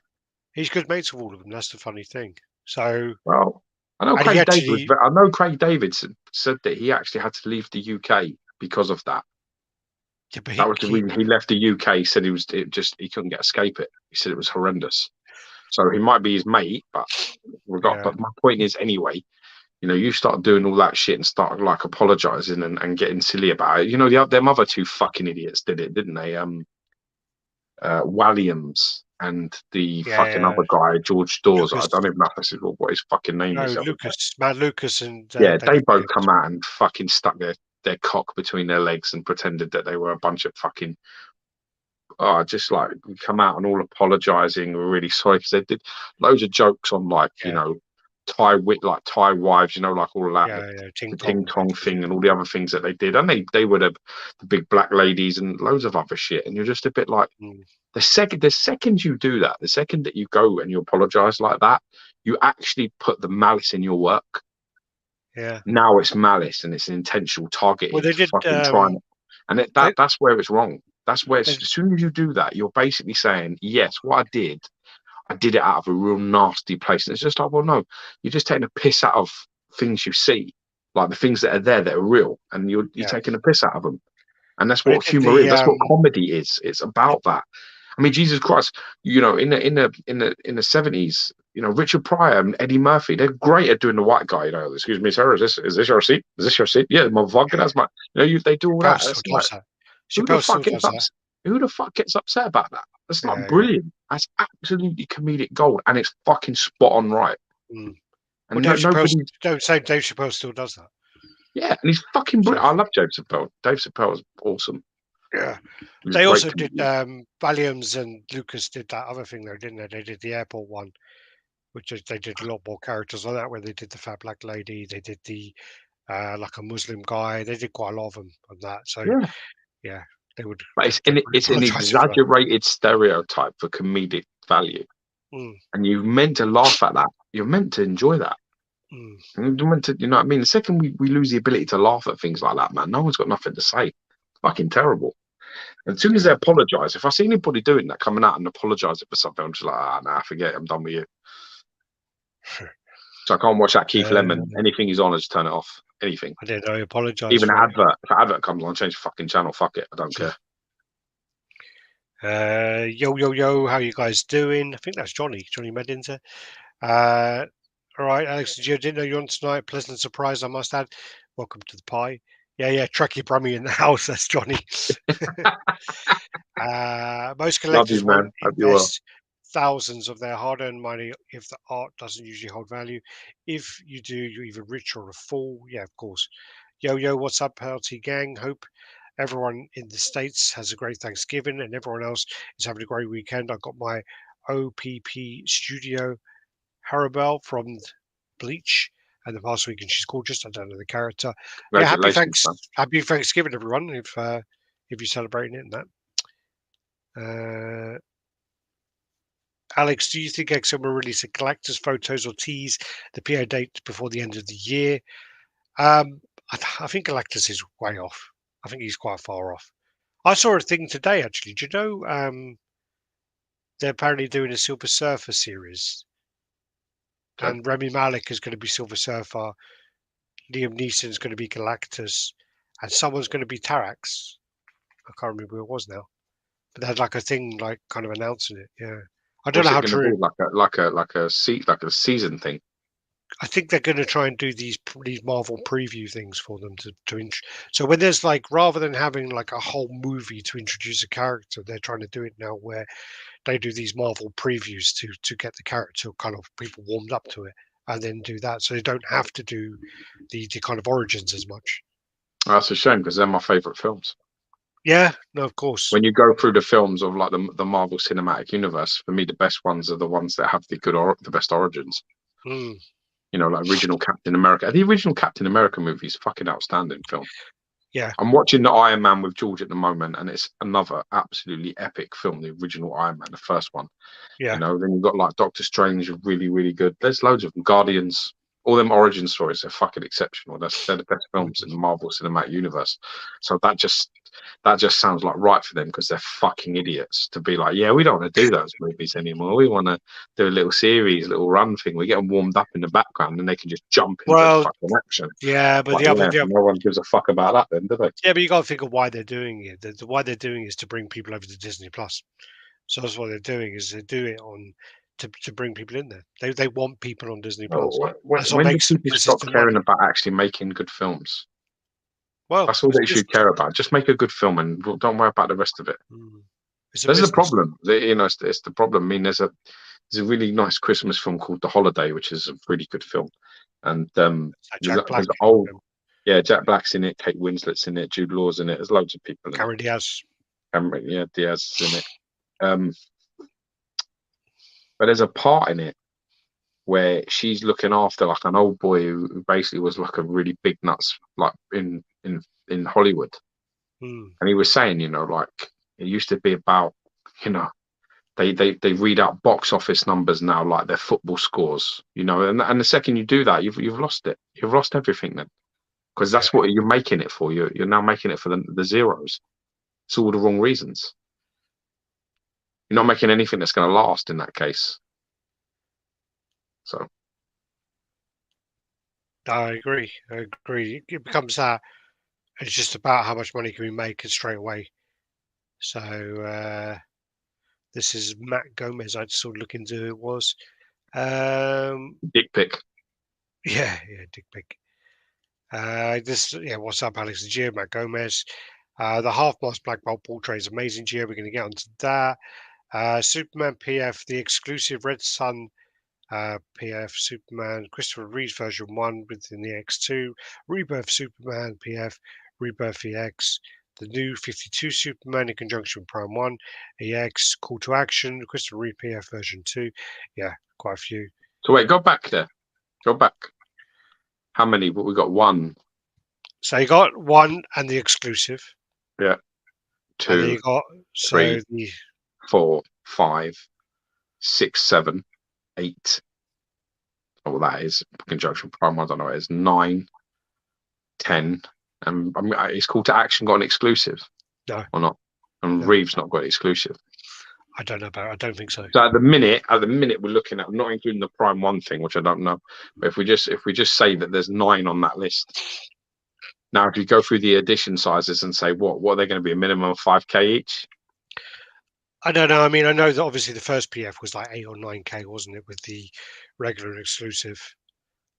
He's good mates with all of them. That's the funny thing. So well. I know Craig David said that he actually had to leave the UK because of that. Yeah, but that was the reason he left the UK. He said he couldn't escape it. He said it was horrendous. So he might be his mate, but but my point is anyway, you start doing all that shit and start like apologising and getting silly about it. Them other 2 fucking idiots did it, didn't they? Walliams and the fucking Yeah, other guy, George Dawes. I Lucas. don't even know if this is what his fucking name No, is. Lucas, Matt Lucas, and Yeah, they David both Phillips. come out and fucking stuck their cock between their legs and pretended that they were a bunch of fucking just like come out and all apologizing. We're really sorry because they did loads of jokes on like Yeah, Thai wives, like all of that, yeah, Ting the ting Tong, tong basically. thing and all the other things that they did, and they were the big black ladies and loads of other shit, and you're just a bit like Mm, the second you do that, the second that you go and you apologize like that, you actually put the malice in your work. yeah. Now it's malice and it's intentional Well, targeted they did. fucking trying, and They, that's where it's wrong. That's where they, as soon as you do that, you're basically saying, yes, what I did it out of a real nasty place. And it's just like, well, no, you're just taking a piss out of things you see, like the things that are there that are real, and you're yeah. taking a piss out of them. And that's But they what did humor is. the That's what comedy is. It's about that. I mean, Jesus Christ, in the 70s, Richard Pryor and Eddie Murphy, they're great at doing the white guy. Excuse me, sir, is this your seat? Is this your seat? Yeah, motherfucker, that's my. They do all Chappelle that. still It's like, does that. who the Chappelle fuck still gets does that. upset? Who the fuck gets upset about that? That's like Yeah, yeah. brilliant. That's absolutely comedic gold, and it's fucking spot on right. Mm. Well, And nobody, don't say Dave Chappelle still does that. yeah, and he's fucking So brilliant. I love Dave Chappelle. Dave Chappelle is awesome. yeah, He's a they great also did. comedian. Williams and Lucas did that other thing though, didn't they? They did the airport one, which is they did a lot more characters on that. Where they did the fat black lady, they did the like a Muslim guy. They did quite a lot of them on that. So Yeah, yeah, they would. but They probably it's an apologise for that. exaggerated stereotype for comedic value, Mm, and you're meant to laugh at that. You're meant to enjoy that. mm, And you're meant to, you know what I mean? The second we lose the ability to laugh at things like that, man, no one's got nothing to say. Fucking terrible. And as soon as they yeah. apologise, if I see anybody doing that, coming out and apologising for something, I'm just like, nah, forget it, I'm done with you. So I can't watch that Keith Lemon. Uh, Anything he's on, I just turn it off. Anything. I didn't know he apologised Even an for it. advert. If an advert comes on, change the fucking channel. Fuck it. I don't care. Yo yo yo, how you guys doing? I think that's Johnny Medinter. Uh, all right, Alex, didn't know you're on tonight. Pleasant surprise, I must add. Welcome to the pie. Yeah, Trekkie Brummy in the house. That's Johnny. Most Love you, collectors won't man. Hope you well. invest thousands of their hard-earned money if the art doesn't usually hold value. If you do, you're either rich or a fool. Yeah, of course. Yo, what's up, Party Gang? Hope everyone in the States has a great Thanksgiving and everyone else is having a great weekend. I got my OPP Studio Harabelle from Bleach and the past week, and she's gorgeous. I don't know the character. Yeah, Congratulations, man. happy Thanksgiving, everyone. If you're celebrating it and that. Alex, do you think XM will release a collector's photos or tease the PO date before the end of the year? I think Galactus is way off. I think he's quite far off. I saw a thing today, actually. Do you know they're apparently doing a Silver Surfer series, Okay. and Remy Malek is going to be Silver Surfer, Liam Neeson's going to be Galactus, and someone's going to be Tarax. I can't remember who it was now, but they had like a thing, like kind of announcing it. Yeah, I don't What's know it how going to be? true. Like a season thing? I think they're going to try and do these Marvel preview things for them so when there's like rather than having like a whole movie to introduce a character, they're trying to do it now where they do these Marvel previews to get the character kind of people warmed up to it and then do that so they don't have to do the kind of origins as much. Oh, that's a shame because they're my favourite films. Yeah, no, of course. When you go through the films of like the Marvel Cinematic Universe, for me the best ones are the ones that have the best origins. Mm, Like original Captain America. The original Captain America movie is fucking outstanding film. yeah, I'm watching the Iron Man with George at the moment, and it's another absolutely epic film. The original Iron Man, the first one. yeah. Then you've got like Doctor Strange, really, really good. There's loads of them. Guardians, all them origin stories are fucking exceptional. They're the best films in Mm. the Marvel Cinematic Universe. So that just sounds like right for them because they're fucking idiots to be like, yeah, we don't want to do those movies anymore. We want to do a little series, a little run thing. We get them warmed up in the background, and they can just jump into Well, fucking action. yeah, but Like, yeah, no one gives a fuck about that, then, do they? yeah, but you got to think of why they're doing it. Why they're doing it is to bring people over to Disney Plus. So that's what they're doing is they do it on to bring people in there. They want people on Disney Plus. That's what When do makes them people stop consistent caring money. about actually making good films? Well, That's all they should care about. Just make a good film and don't worry about the rest of it. Mm. It's a This is the business. problem. It's the problem. I mean, there's a really nice Christmas film called The Holiday, which is a really good film. And Like Jack Black. there's old, yeah, Jack Black's in it, Kate Winslet's in it, Jude Law's in it. There's loads of people in it. Cameron Diaz. Yeah, Diaz is in it. But there's a part in it where she's looking after like an old boy who basically was like a really big nuts, like in Hollywood. Hmm. And he was saying, like it used to be about, you know, they read out box office numbers now, like their football scores, and the second you do that, you've lost it. You've lost everything then, because Yeah. that's what you're making it for. You're now making it for the zeros. It's all the wrong reasons. You're not making anything that's going to last in that case. So I agree. I agree. It becomes that it's just about how much money can we make straight away. So this is Matt Gomez. I just sort of look into who it was. dick pic. Yeah, dick pic. What's up, Alex? Gio, Matt Gomez. The half-mast black belt portrait is amazing, Gio. We're going to get onto that. Superman PF, the exclusive Red Sun PF Superman, Christopher Reeve's version 1 within the X2, Rebirth Superman PF, Rebirth EX, the new 52 Superman in conjunction with Prime 1, EX, Call to Action, Christopher Reeve PF version 2. Yeah, quite a few. So wait, go back there. Go back. How many? But we got one. So you got one and the exclusive. Yeah. And then Two, you got three, the 4, 5, 6, 7, 8. Oh, well, that is conjunction prime. I don't know what it is. 9, 10. And I mean, it's Call to Action got an exclusive. No. Or not? And No. Reeve's not got an exclusive. I don't know about. I don't think so. So at the minute we're looking at, not including the Prime 1 thing, which I don't know. But if we just say that there's 9 on that list. Now, if you go through the edition sizes and say what are they going to be, a minimum of 5K each? I don't know. I mean, I know that obviously the first PF was like 8 or 9K, wasn't it, with the regular and exclusive.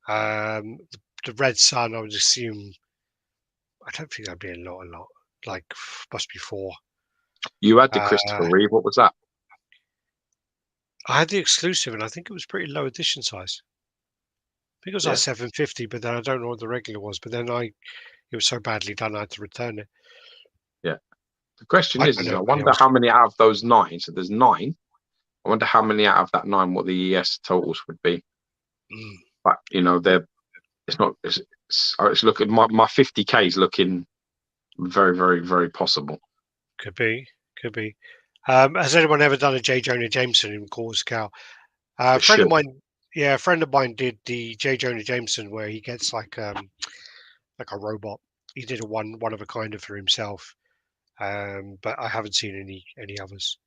The Red Sun, I would assume. I don't think that'd be a lot. Like, must be 4. You had the Christopher Reeve. What was that? I had the exclusive, and I think it was pretty low edition size. I think it was like 750, but then I don't know what the regular was. But then it was so badly done, I had to return it. Yeah. The question is, I wonder else. how many out of those 9. So there's 9. I wonder how many out of that 9 what the ES totals would be. But it's looking, my 50K is looking very, very, very possible. Could be. Has anyone ever done a J. Jonah Jameson in Call Scout? A friend of mine did the J. Jonah Jameson where he gets like a robot. He did a one of a kind for himself. But I haven't seen any others.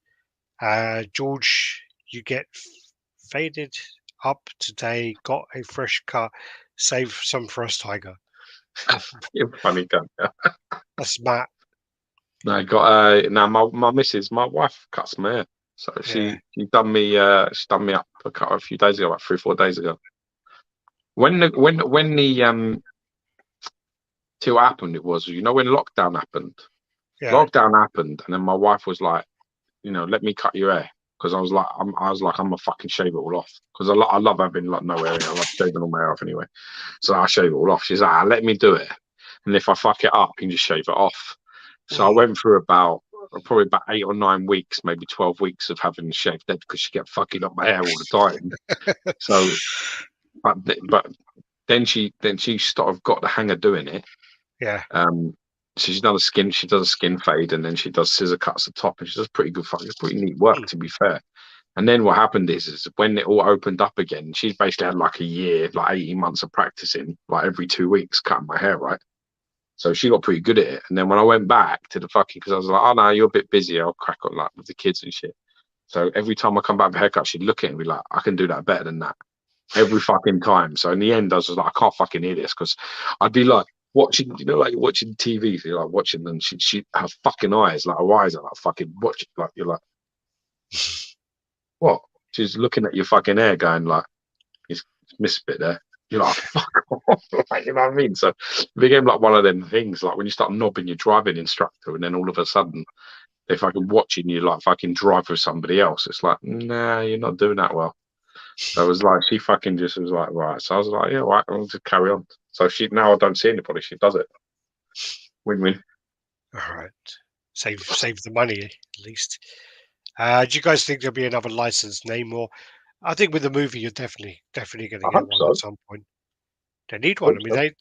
George, you get faded up today. Got a fresh cut. Save some for us, Tiger. You're funny guy. That's Matt. No, I got now my missus, my wife cuts my hair. So she done me up a few days ago, like 3-4 days ago. When the till happened, it was, when lockdown happened. Yeah. Lockdown happened, and then my wife was like, let me cut your hair, because I was like, I'm gonna fucking shave it all off, because I love having like no hair. I love shaving all my hair off anyway. So I shave it all off. She's like, let me do it, and if I fuck it up, you can just shave it off. So I went through probably about 8 or 9 weeks, maybe 12 weeks of having the shave dead, because she kept fucking up my hair all the time. So, but then she sort of got the hang of doing it. Yeah. So she does a skin fade, and then she does scissor cuts at the top, and she does pretty neat work, to be fair. And then what happened is when it all opened up again, she's basically had like a year, like 18 months of practicing, like every 2 weeks cutting my hair, right? So she got pretty good at it. And then when I went back to the because I was like, oh no, you're a bit busy, I'll crack on like with the kids and shit. So every time I come back with a haircut, she'd look at it and be like, I can do that better than that. Every fucking time. So in the end, I was like, I can't fucking hear this, because I'd be like watching, like you're watching TV, so you're like watching, and she her fucking eyes, like her eyes are like fucking watching, like you're like, what? She's looking at your fucking hair, going like, it's missed a bit there. You're like, fuck off. Like, you know what I mean? So it became like one of them things, like when you start knobbing your driving instructor, and then all of a sudden they're fucking watching you like fucking drive with somebody else. It's like, nah, you're not doing that well. So I was like, she fucking just was like, right. So I was like, yeah, right, I'll just carry on. So now I don't see anybody. She does it. Win-win. All right. Save the money at least. Do you guys think there'll be another licensed name? Or I think with the movie, you're definitely going to I get hope one at so. some point. They need I one. hope I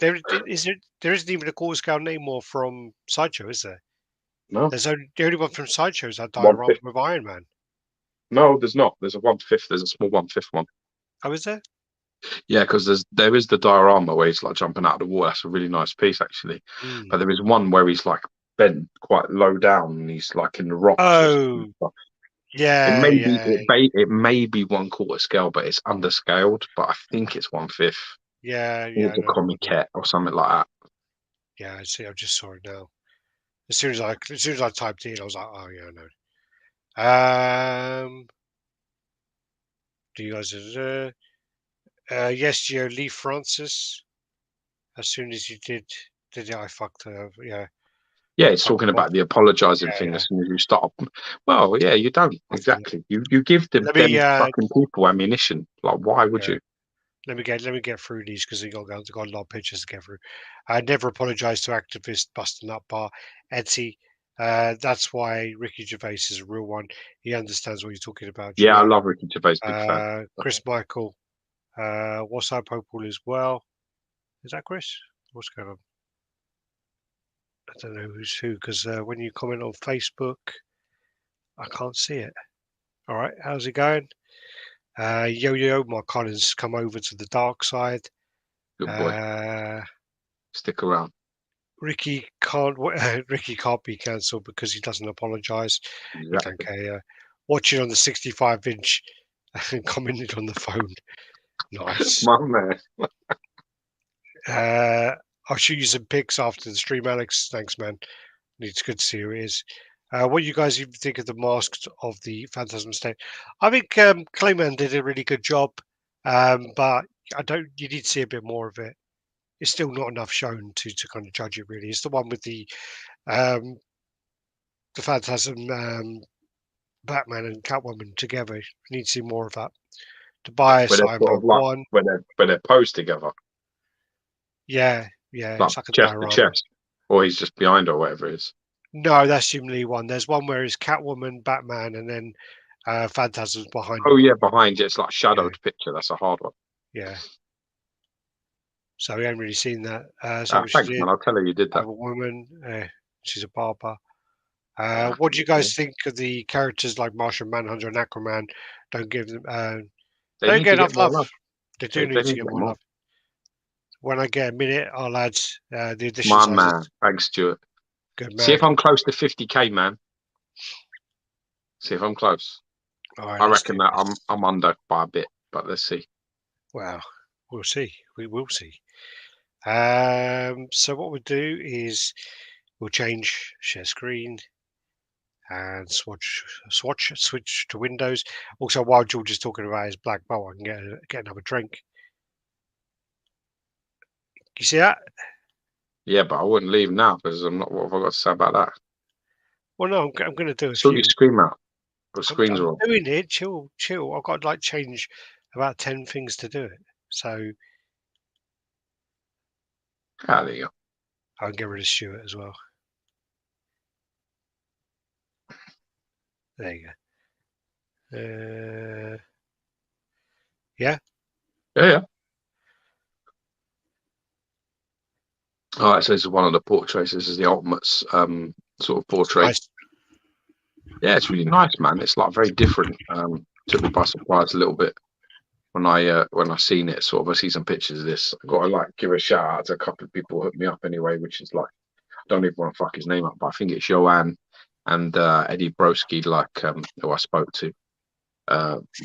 mean, so. there isn't even a quarter scale Namor from Sideshow, is there? No, The only one from Sideshow is that diorama 1/5. with Iron Man. No, there's not. There's a 1/5. There's a small 1/5 one. Oh, is there? Yeah, because there is the diorama where he's like jumping out of the wall. That's a really nice piece, actually. Hmm. But there is one where he's like bent quite low down and he's like in the rocks or something. Oh, It yeah, may be yeah, it may be 1/4 scale, but it's underscaled. But I think it's 1/5. yeah, I think yeah. it's I a know the one. comiquette or something like that. Yeah, I see. I just saw it now. As soon as I typed it in, I was like, oh yeah, I know. Do you guys? Yes, Gio Lee Francis. As soon as you did it, I fucked her. Yeah, Yeah, I it's fucked talking them up. about the apologising Yeah, thing yeah. as soon as you stop. Well, yeah, you don't After that. exactly. You give them Let me fucking people ammunition. Like, why would yeah, you? let me get through these because got a lot of pictures to get through. I never apologise to activists busting up bar Etsy. That's why Ricky Gervais is a real one. He understands what you're talking about, Yeah, I Gio. love Ricky Gervais, big fan. Chris Michael. What's up, Hopeful as well? Is that Chris? What's going on? I don't know who's who because when you comment on Facebook, I can't see it. All right, how's it going? Yo, my Collins come over to the dark side. Good boy. Uh, Stick around. Ricky can't. Ricky can't be cancelled because he doesn't apologise. He don't Exactly. care. Watching on the 65-inch and commented on the phone. Nice. My man. I'll shoot you some pics after the stream, Alex. Thanks, man. It's good to see who it is. What do you guys even think of the masks of the Phantasm State? I think Clayman did a really good job, but I don't. You need to see a bit more of it. It's still not enough shown to kind of judge it. Really, it's the one with um, the Phantasm, Batman, and Catwoman together. You need to see more of that. Where Tobias, they're I'm sort of like one. where they're posed together, Yeah, yeah, like it's like a chest to diorama. chest, or he's just behind or whatever it is. No, that's Jim Lee one. There's one where it's Catwoman, Batman, and then Phantasm's behind Oh him. yeah, behind you. It's like Yeah, shadowed picture. That's a hard one. yeah. So we haven't really seen that. So Ah, what she thanks, did, man. I'll tell her you did have that. a woman. She's a barber. Ah, What do you good boy. guys think of the characters like Martian Manhunter and Aquaman? Don't give them. They They don't need to get get enough more love. love. They do They need to need to get get more more. love. When I get a minute, I'll add the edition My sizes. man. Thanks, Stuart. Good See man. if I'm close to 50k, man. See if I'm close. All right, I let's do reckon that this. I'm under by a bit, but let's see. Wow, we'll see. We will see. So what we'll do is we'll change share screen and switch to Windows. Also, while George is talking about his black belt, I can get another drink. You see that? Yeah, but I wouldn't leave now because I'm not. What have I got to say about that? Well, no, I'm going to do a Sort your few. screen out. The screens I'm are on. doing it. Chill. I've got to like change about 10 things to do it. So Ah, there you go. I can get rid of Stuart as well. There you go. Yeah. Yeah, yeah. All right, so this is one of the portraits. This is the ultimate sort of portrait. Nice. Yeah, it's really nice, man. It's like very different. Took me by surprise a little bit when I seen it. Sort of, I see some pictures of this. I got to like give a shout out to a couple of people who hooked me up anyway, which is like I don't even want to fuck his name up, but I think it's Joanne and Eddie Broski, like who I spoke to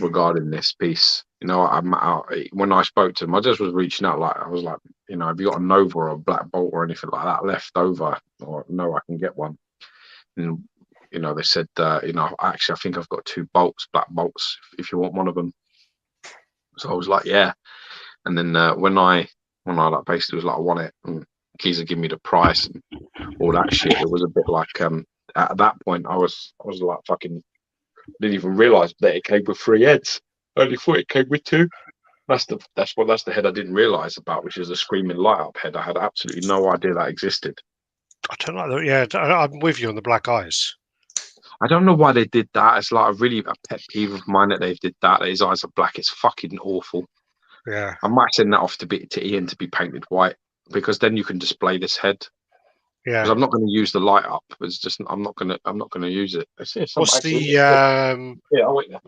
regarding this piece. You know, when I spoke to him, I just was reaching out. Like I was like, you know, have you got a Nova or a Black Bolt or anything like that left over? Or no, I can get one. And you know, they said, you know, actually, I think I've got 2 bolts, black bolts, if you want one of them. So I was like, yeah. And then when I like basically was like, I want it, and Keezer give me the price and all that shit. It was a bit like at that point, I was like fucking didn't even realise that it came with 3 heads. I only thought it came with 2. That's the head I didn't realise about, which is the screaming light up head. I had absolutely no idea that existed. I don't like that. Yeah, I'm with you on the black eyes. I don't know why they did that. It's like a pet peeve of mine that they did that. His eyes are black. It's fucking awful. Yeah. I might send that off to Ian to be painted white, because then you can display this head. Yeah. Because I'm not going to use the light up. It's just I'm not going to use it. What's the yeah, I'll wait there.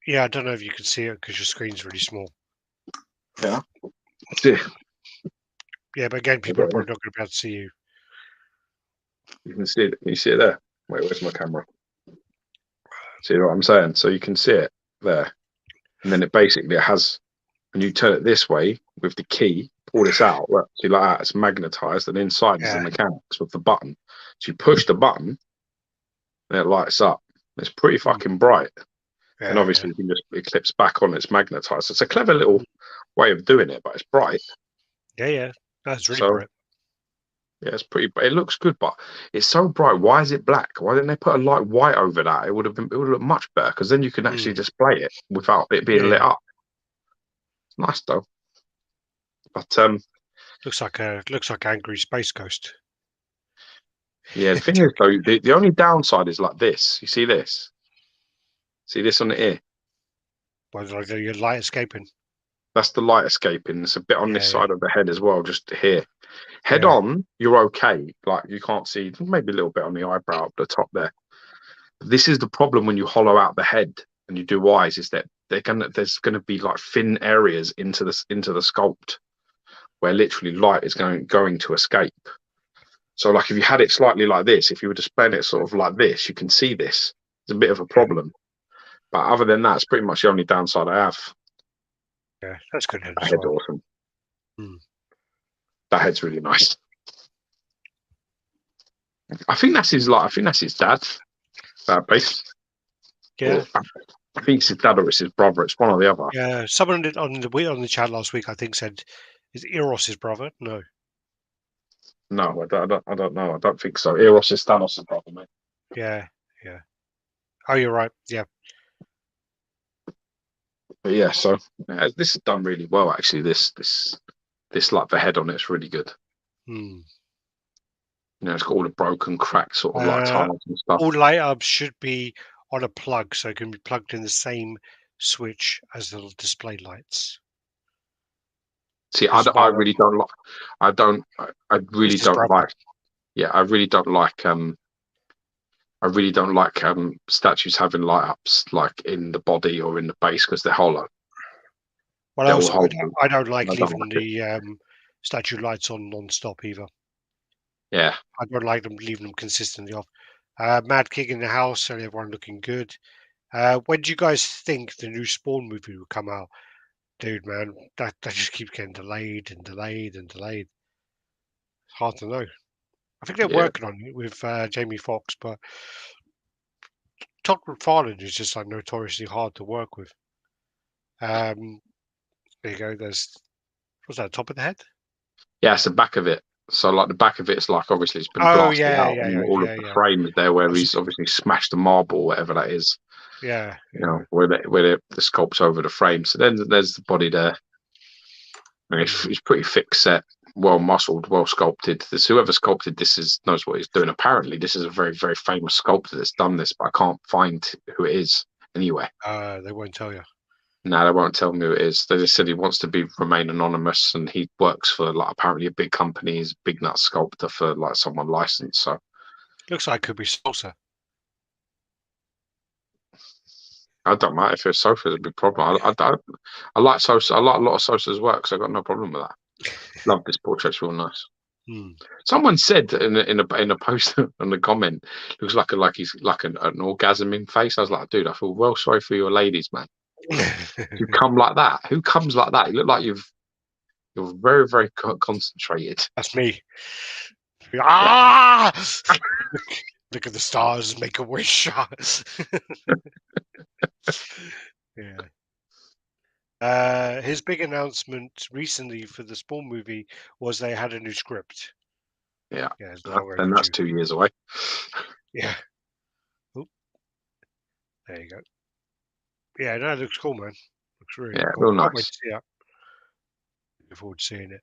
Yeah, I don't know if you can see it because your screen's really small. Yeah. See. Yeah, but again, people are probably not going to be able to see you. You can see it. Can you see it there? Wait, where's my camera? See what I'm saying? So you can see it there. And then it has, when you turn it this way with the key, pull this out, look, see like that, it's magnetized, and inside is the mechanics with the button. So you push the button, and it lights up. It's pretty fucking bright. Yeah, and obviously it clips back on, it's magnetized. It's a clever little way of doing it, but it's bright. Yeah. That's really bright. Yeah, it's pretty. It looks good, but it's so bright. Why is it black? Why didn't they put a light white over that? It would look much better, because then you can actually display it without it being lit up. It's nice though. But looks like Angry Space Ghost. Yeah, the thing is though, the only downside is like this. You see this? See this on the ear? Well, like your light escaping. That's the light escaping. There's a bit on this side of the head as well, just here. Head on, you're okay. Like you can't see, maybe a little bit on the eyebrow up the top there. This is the problem when you hollow out the head and you do eyes, is that there's gonna be like thin areas into the sculpt where literally light is going to escape. So like if you had it slightly like this, if you were displaying it sort of like this, you can see this. It's a bit of a problem. But other than that, it's pretty much the only downside I have. Yeah, that's good. That head's awesome. That head's really nice. I think that's his dad. That base. Yeah. I think it's his dad or it's his brother. It's one or the other. Yeah. Someone on the chat last week, I think, said, "Is Eros his brother?" No. No, I don't know. I don't think so. Eros is Thanos' brother, mate. Yeah. Oh, you're right. Yeah. But yeah, so this is done really well actually. This like the head on it's really good. You know, it's got all the broken, cracked sort of like tiles and stuff. All light ups should be on a plug, so it can be plugged in the same switch as the display lights. See, I really don't like. I really don't like. Yeah, I really don't like. I really don't like statues having light ups like in the body or in the base, because they're hollow. Well, I don't like leaving the statue lights on non-stop either. Yeah, I don't like them leaving them consistently off. Mad King in the house, and everyone looking good. When do you guys think the new Spawn movie will come out? Dude, man, that just keeps getting delayed and delayed and delayed. It's hard to know. I think they're working on it with Jamie Foxx, but Todd McFarlane is just like notoriously hard to work with. There you go. What's that, top of the head? Yeah, it's the back of it. So like the back of it's like obviously it's been blasted out, and all of the frames there where he's obviously smashed the marble, or whatever that is. Yeah. You know, where the sculpt's over the frame. So then there's the body there. And it's pretty thick set, well muscled, well sculpted. Whoever sculpted this knows what he's doing. Apparently, this is a very, very famous sculptor that's done this, but I can't find who it is anyway. They won't tell you. No, they won't tell me who it is. They just said he wants to remain anonymous, and he works for like apparently a big company. He's a big nut sculptor for like someone licensed. So looks like it could be salsa. I don't know if it's Sosa is a big problem. I like Sosa. I like a lot of Sosa's work, so I've got no problem with that. Love this portrait. It's real nice. Someone said in a post on the comment, looks like he's like an orgasming face. I was like, dude, I feel well sorry for your ladies, man. You come like that. Who comes like that? You look like you're very, very concentrated. That's me. Ah! Look at the stars, make a wish. Yeah. His big announcement recently for the Spawn movie was they had a new script. Yeah. Yeah, it's long And that's overdue. 2 years away. Yeah. Oop, there you go. Yeah, no, it looks cool, man. Looks really Yeah, cool. real Can't wait nice. to see it. Looking forward to seeing it.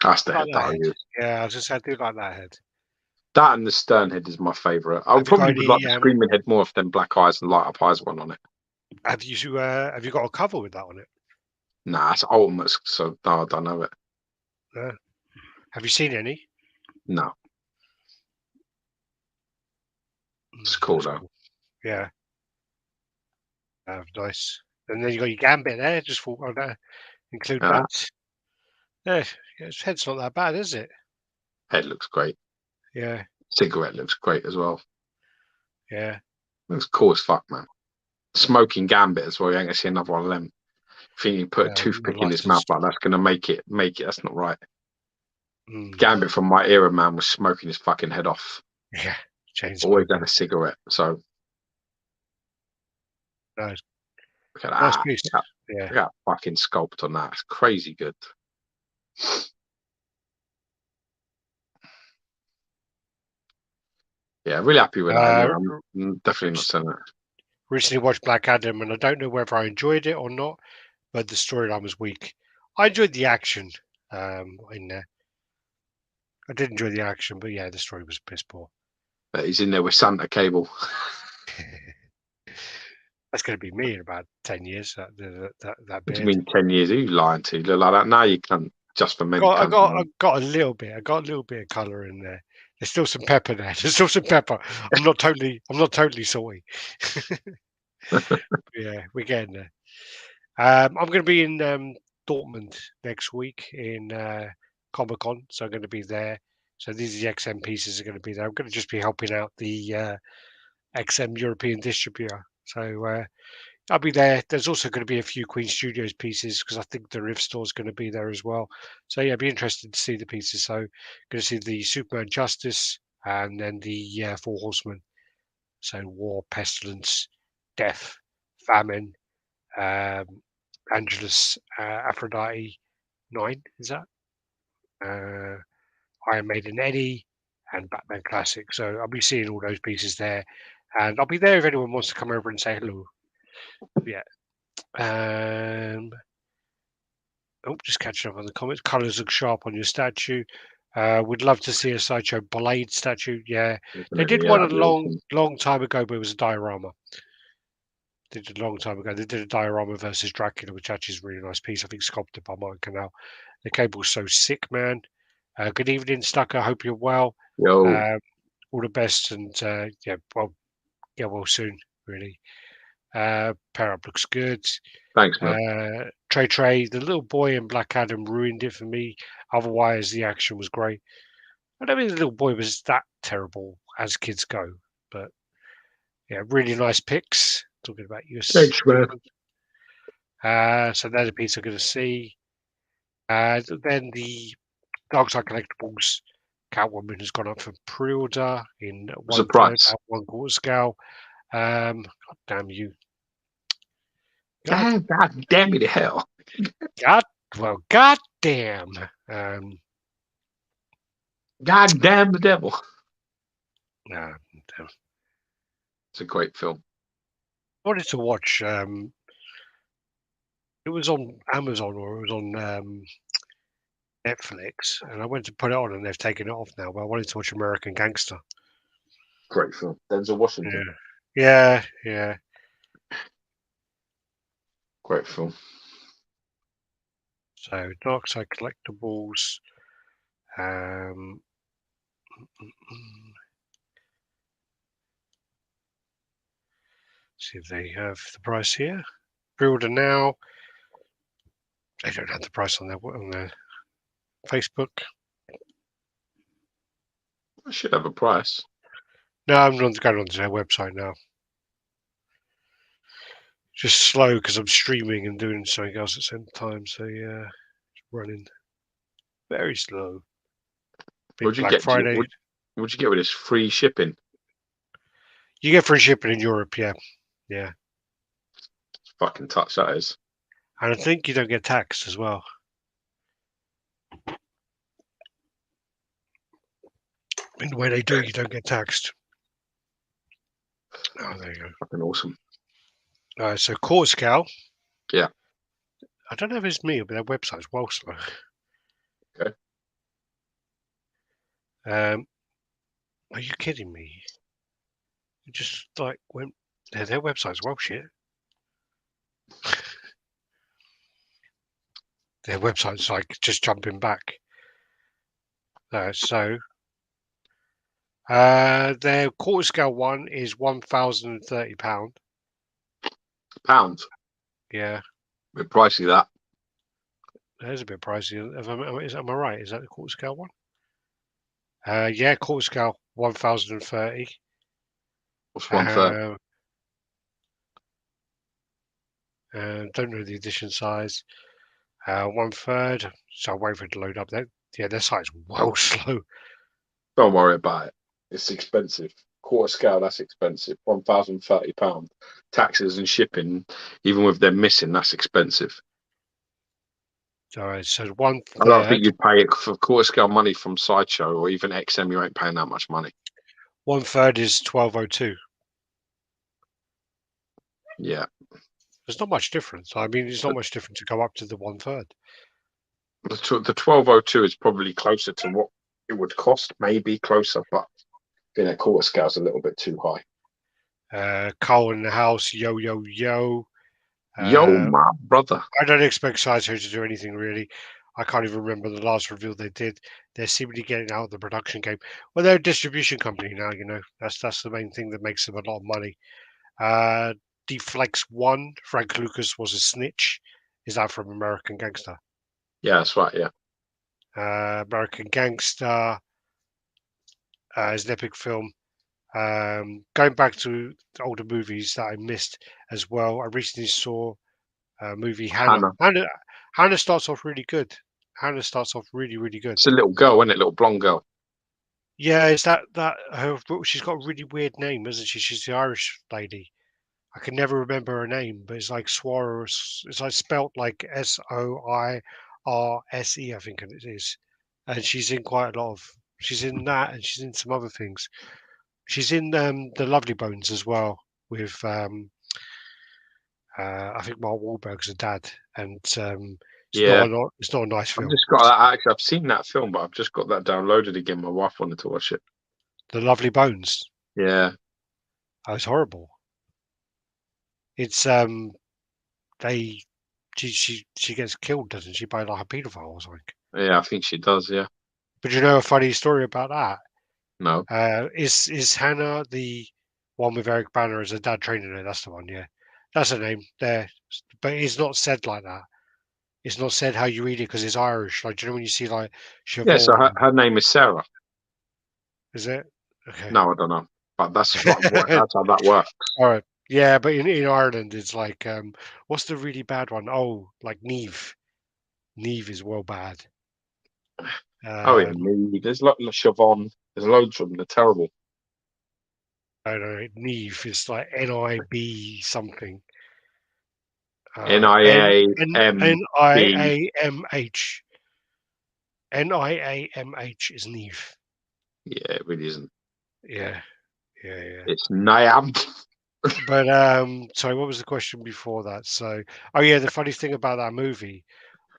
That's the Like head that that I head. use. Yeah, I was just I do like that head. That and the stern head is my favourite. I Have you got probably would like any? the screaming head more of them black eyes and light up eyes one on it. Have you got a cover with that on it? Nah, it's ultimate, so no, I don't know it. No. Have you seen any? No, it's cool That's though. cool. Yeah, nice. And then you got your gambit there. Just thought I'd include Uh, that. Yeah, his head's not that bad, is it? Head looks great. Yeah, Cigarette looks great as well. yeah. Looks cool as fuck, man. Smoking gambit as well. You ain't gonna see another one of them. Think you put a The toothpick in his mouth lightest. like that's gonna make it. That's not right. Mm, Gambit from my era, man, was smoking his fucking head off. yeah, chain Always had smoking. a cigarette. So Nice, look at nice that. piece. Look at, Yeah. look at that fucking sculpt on that. It's crazy good. Yeah, really happy with that. Uh, Anyway, I'm definitely not selling it. Recently watched Black Adam, and I don't know whether I enjoyed it or not, but the storyline was weak. I enjoyed the action in there. I did enjoy the action, but yeah, the story was piss poor. But he's in there with Santa Cable. That's going to be me in about 10 years. That What do you beard. mean 10 years? Who you lying to? You look like that now. You can't. Just for men, I cunt. got, I got a little bit. I got a little bit of color in there. There's still some pepper there. There's still some pepper. I'm not totally salty. Yeah, we're getting there. I'm going to be in Dortmund next week in Comic Con, so I'm going to be there. So these are the XM pieces are going to be there. I'm going to just be helping out the XM European distributor. So I'll be there. There's also going to be a few Queen Studios pieces because I think the Rift store is going to be there as well. So yeah, I'd be interested to see the pieces. So going to see the Superman Justice and then the Four Horsemen. So War, Pestilence, Death, Famine, um, Angelus, Aphrodite 9, is that? Uh, Iron Maiden Eddie, and Batman Classic. So I'll be seeing all those pieces there. And I'll be there if anyone wants to come over and say hello. Yeah. Just catching up on the comments. Colours look sharp on your statue. We'd love to see a Sideshow Blade statue. Yeah. They did Definitely, yeah, one a that'd be long, awesome. long time ago, but it was a diorama. They did a long time ago. They did a diorama versus Dracula, which actually is a really nice piece. I think sculpted by Mike Canal. The cable's so sick, man. Good evening, Stucker. Hope you're well. Yo, All the best, and yeah, well, get well soon. Really. Pair up looks good. thanks, man. Trey, the little boy in Black Adam ruined it for me. Otherwise, the action was great. I don't think the little boy was that terrible as kids go, but yeah, really nice picks. Talking about US Thanks, man. viewers. So there's a piece I'm going to see. Then the Dark Side Collectibles Catwoman has gone up for pre-order in What's the 1/3 price? at 1/4 scale. God damn you. God, God damn it to hell. God damn. God damn the devil. Damn. It's a great film. I wanted to watch, it was on Amazon or it was on Netflix, and I went to put it on and they've taken it off now, but I wanted to watch American Gangster. Great film. Denzel Washington. Yeah. Great film. So Dark Side Collectibles. Um, see if they have the price here. Pre-order now. They don't have the price on their Facebook. I should have a price. No, I'm not going onto their website now. Just slow because I'm streaming and doing something else at the same time. So yeah, it's running very slow. Big What'd you Black get? Friday. What'd you get with this free shipping? You get free shipping in Europe, yeah. Fucking touch that is. And I think you don't get taxed as well. And when they do, you don't get taxed. Oh, there you go. Fucking awesome. So quarter scale. Yeah. I don't know if it's me, but their website's well slow. Okay. Are you kidding me? It just like went. Their website's well shit. Their website's like just jumping back. Their quarter scale one is £1,030. Pounds. Yeah, A bit pricey, that. that is a bit pricey. Am I right? Is that the quarter scale one? Yeah, quarter scale 1,030. What's 1/3? Don't know the edition size. 1/3. So I'll wait for it to load up. Their site's well slow. Don't worry about it. It's expensive. Quarter scale, that's expensive. £1,030. Taxes and shipping, even with them missing, that's expensive. All right, so one I don't think third. you'd pay it for quarter scale money from Sideshow or even XM. You ain't paying that much money. 1/3 is 1202. Yeah. There's not much difference. I mean, it's not much different to go up to the 1/3. The 1202 is probably closer to what it would cost, maybe closer, but quarter scale's a little bit too high. Cole in the house, yo, yo, yo. Yo, my brother. I don't expect Sideshow to do anything really. I can't even remember the last reveal they did. They're seemingly getting out of the production game. Well, they're a distribution company now, That's the main thing that makes them a lot of money. Deflex 1, Frank Lucas was a snitch. Is that from American Gangster? Yeah, that's right, yeah. American Gangster is an epic film. Going back to the older movies that I missed as well, I recently saw a movie, Hannah. Hannah starts off really good. Hannah starts off really, really good. It's a little girl, isn't it? Little blonde girl. Yeah, is that her? She's got a really weird name, isn't she? She's the Irish lady. I can never remember her name, but it's like Swaros. It's like spelt like Soirse, I think it is. And she's in quite a lot of. She's in that, and she's in some other things. She's in the Lovely Bones as well with I think Mark Wahlberg's a dad, and Yeah. it's not a nice I've film. just got that. Actually, I've seen that film, but I've just got that downloaded again. My wife wanted to watch it. The Lovely Bones. Yeah. Oh, it's horrible. It's they she gets killed, doesn't she, by like a paedophile or something. Yeah, I think she does, yeah. But you know a funny story about that? No. Is Hannah the one with Eric Banner as a dad training her? That's the one, yeah. That's her name there. But it's not said like that. It's not said how you read it because it's Irish. Like, do you know when you see like Yeah, so Siobhan? her name is Sarah. Is it? Okay. No, I don't know. But that's that's how that works. All right. Yeah, but in Ireland, it's like, what's the really bad one? Oh, like Neve. Neve is well bad. Oh yeah, Um, me. There's Siobhan. There's loads of them. They're terrible. I don't know. Neve is like NIB something. NIAMB. Niamh. Niamh is Neve. Yeah, it really isn't. Yeah, yeah. It's Niam. But sorry, what was the question before that? So, oh yeah, the funny thing about that movie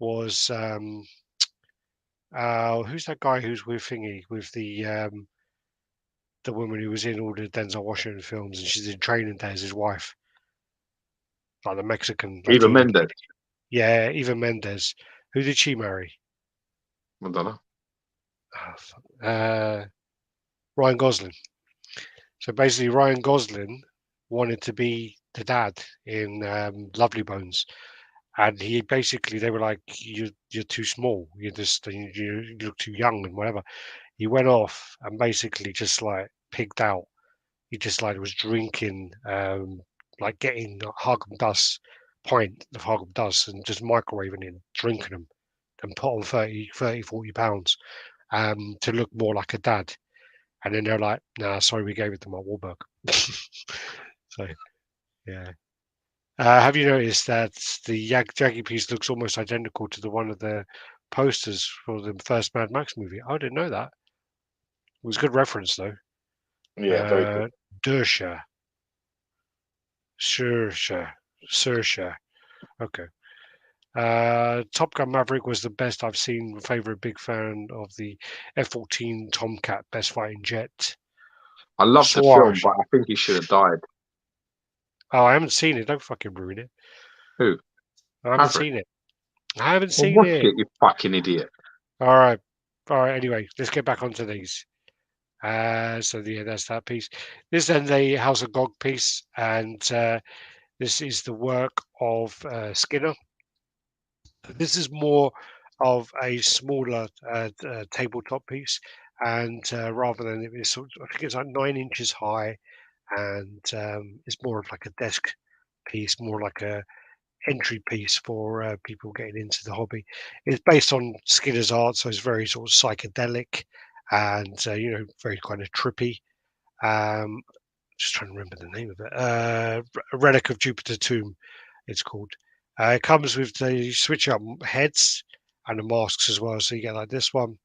was who's that guy who's with Thingy with the woman who was in all the Denzel Washington films and she's in Training Day as his wife, like the Mexican, like Eva Eva. Mendes. Yeah, Eva Mendes. Who did she marry? I don't know. Ryan Gosling. So basically, Ryan Gosling wanted to be the dad in Lovely Bones, and they were like, you're too small. You look too young and whatever. He went off and basically just like pigged out. He just like was drinking, like getting Haagen Dazs pint of Haagen Dazs and just microwaving it, drinking them, and put on 40 pounds to look more like a dad. And then they're like, nah, sorry, we gave it to Mark Wahlberg. So, yeah. Have you noticed that the Jaggy piece looks almost identical to the one of the posters for the first Mad Max movie? I didn't know that. was a good reference though. Yeah, very cool. Dersha. Sersha. Okay. Top Gun Maverick was the best I've seen. Favorite, big fan of the F-14 Tomcat, best fighting jet. I love the film, Swaraj. but I think he should have died. Oh, I haven't seen it. Don't fucking ruin it. Who? I haven't Maverick. seen it. I haven't Well, seen watch it. it, you fucking idiot. All right. All right. Anyway, let's get back onto these. So yeah, that's that piece. This then the House of Gog piece, and this is the work of Skinner. This is more of a smaller tabletop piece, and rather than it's sort of, I think it's like 9 inches high, and it's more of like a desk piece, more like a entry piece for people getting into the hobby. It's based on Skinner's art, so it's very sort of psychedelic and very kind of trippy. Um, just trying to remember the name of it. A Relic of Jupiter Tomb, it's called. It comes with the switch up heads and the masks as well. So you get like this one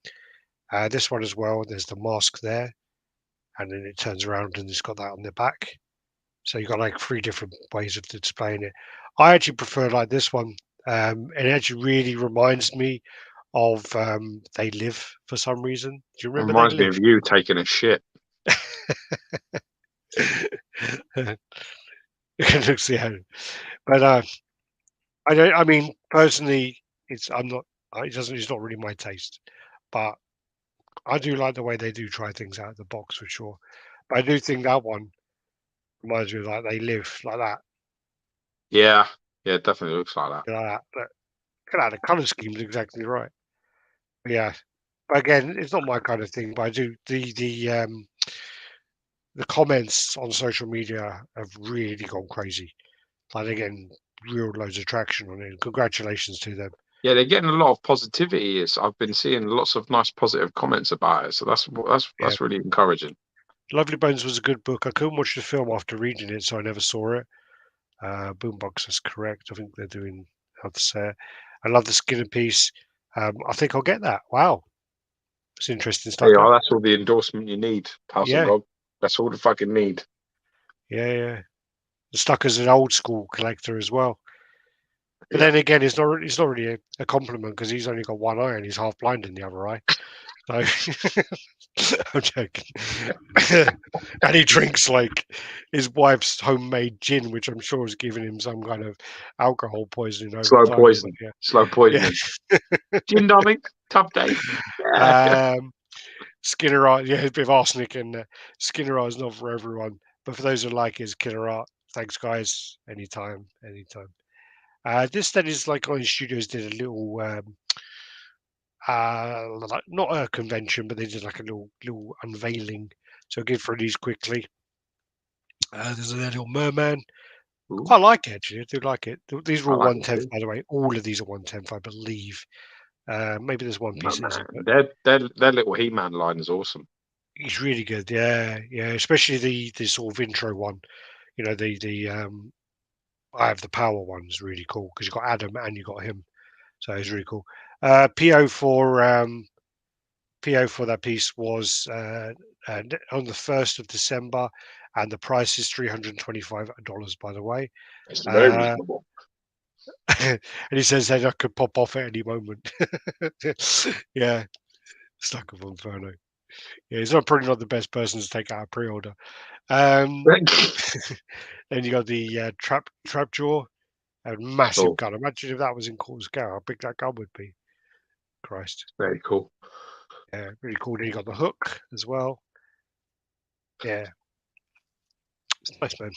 as well. There's the mask there, and then it turns around and it's got that on the back. So you've got like three different ways of displaying it. I actually prefer like this one. It actually really reminds me of They Live for some reason. Do you It remember They reminds me Live? of you taking a shit. Yeah. But I don't. I mean, personally, it's I'm not. It doesn't. It's not really my taste. But I do like the way they do try things out of the box for sure. But I do think that one reminds me of like They Live like that, Yeah, yeah, it definitely looks like that. like that. But look at that, the color scheme's exactly right. But yeah. But again, it's not my kind of thing. But I do the comments on social media have really gone crazy. Like they're getting real loads of traction on it. Congratulations to them. Yeah, they're getting a lot of positivity. I've been seeing lots of nice positive comments about it, so that's Yeah. that's really encouraging. Lovely Bones was a good book. I couldn't watch the film after reading it, so I never saw it. Boombox is correct. I think they're doing how to say it. I love the Skinner piece. I think I'll get that. Wow, it's interesting There you stuff. are. That's all the endorsement you need, House of Yeah, God. That's all the fucking need. yeah. Stuck as an old school collector as well. But Yeah. then again, it's not really a compliment because he's only got one eye and he's half blind in the other eye. So I'm joking. And he drinks like his wife's homemade gin, which I'm sure has given him some kind of alcohol poisoning over Slow time. But poison. Slow poisoning. Gin darling. Tough day. Yeah. yeah. Skinner art, yeah, a bit of arsenic and Skinner art is not for everyone. But for those who like his Killer art, thanks guys. Anytime, anytime. This then is like Orange Studios did a little like, not a convention, but they did like a little unveiling. So I'll give through these quickly. There's a little merman. Ooh, Quite like it actually. I do like it. These are I all like one it tenth, too. by the way. All of these are 1/10, I believe. Maybe there's one No, piece that man. isn't, but Their little He-Man line is awesome. he's really good. Yeah, yeah. Especially the sort of intro one. You know, the I have the power one is really cool because you got Adam and you got him, so it's really cool. PO for PO for that piece was on the 1st of December, and the price is $325. By the way, It's very uh, reasonable. and he says that I could pop off at any moment. Yeah, stuck of Inferno. Yeah, he's not probably not the best person to take out a pre-order. Um, then you got the trap jaw, a massive Cool. gun. Imagine if that was in quarter scale, how big that gun would be. Christ, Very cool. yeah, really cool. Then you got the hook as well. Yeah, it's nice, man.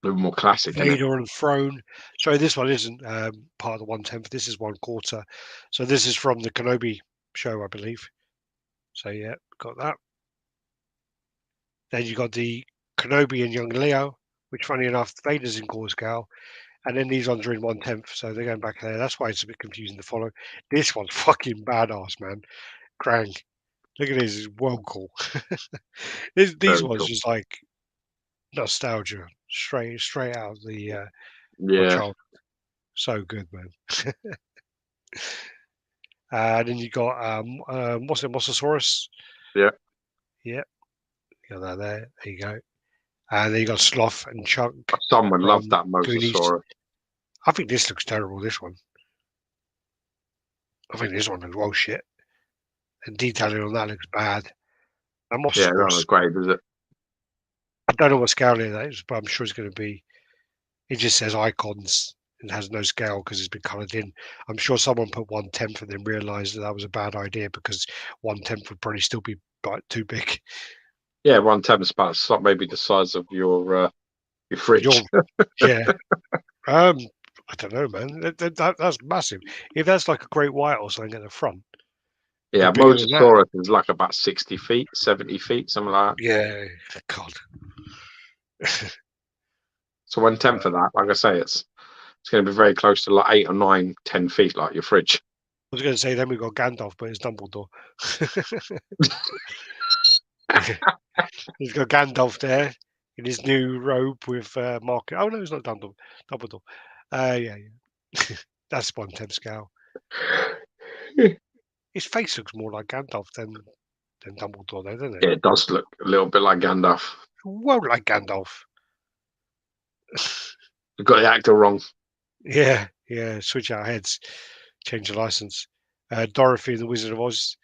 A little more classic, isn't it? Vader on throne. Sorry, this one isn't part of the 1/10. This is 1/4. So this is from the Kenobi show, I believe. So yeah, got that. Then you got the Kenobi and young Leo, which funny enough, Vader's in quarter scale. And then these ones are in 1/10, so they're going back there. That's why it's a bit confusing to follow. This one's fucking badass, man. Krang. Look at this, it's well cool. These Very ones cool. just like nostalgia, straight out of the my Yeah. child. So good, man. Then you got what's it, Mosasaurus? Yeah. Yep, got that there. There you go. And then you got Sloth and Chunk Someone loved from that Goonies. Mosasaurus. I think this looks terrible. This one. I think this one looks well shit. And detailing on that looks bad. I'm Yeah, that was great, is it? I don't know what scale that is, but I'm sure it's going to be. It just says icons and has no scale because it's been coloured in. I'm sure someone put 1/10 and then realised that was a bad idea because 1/10 would probably still be like too big. Yeah, 1/10 is about maybe the size of your fridge. Yeah. I don't know, man. That's massive. If that's like a great white or something at the front, Yeah, be bigger than that. Mosasaurus is like about 60 feet, 70 feet, something like that. Yeah, God. So 1/10 for that, like I say, it's going to be very close to like 8 or 9, 10 feet, like your fridge. I was going to say then we got Gandalf, but it's Dumbledore. He's got Gandalf there in his new robe with Mark. Oh no, it's not Dumbledore. Dumbledore. Yeah. That's 1/10 scale. His face looks more like Gandalf than Dumbledore, though, doesn't it? Yeah, it does look a little bit like Gandalf. Well, like Gandalf. You got the actor wrong. Yeah. Switch our heads, change the license. Dorothy and the Wizard of Oz.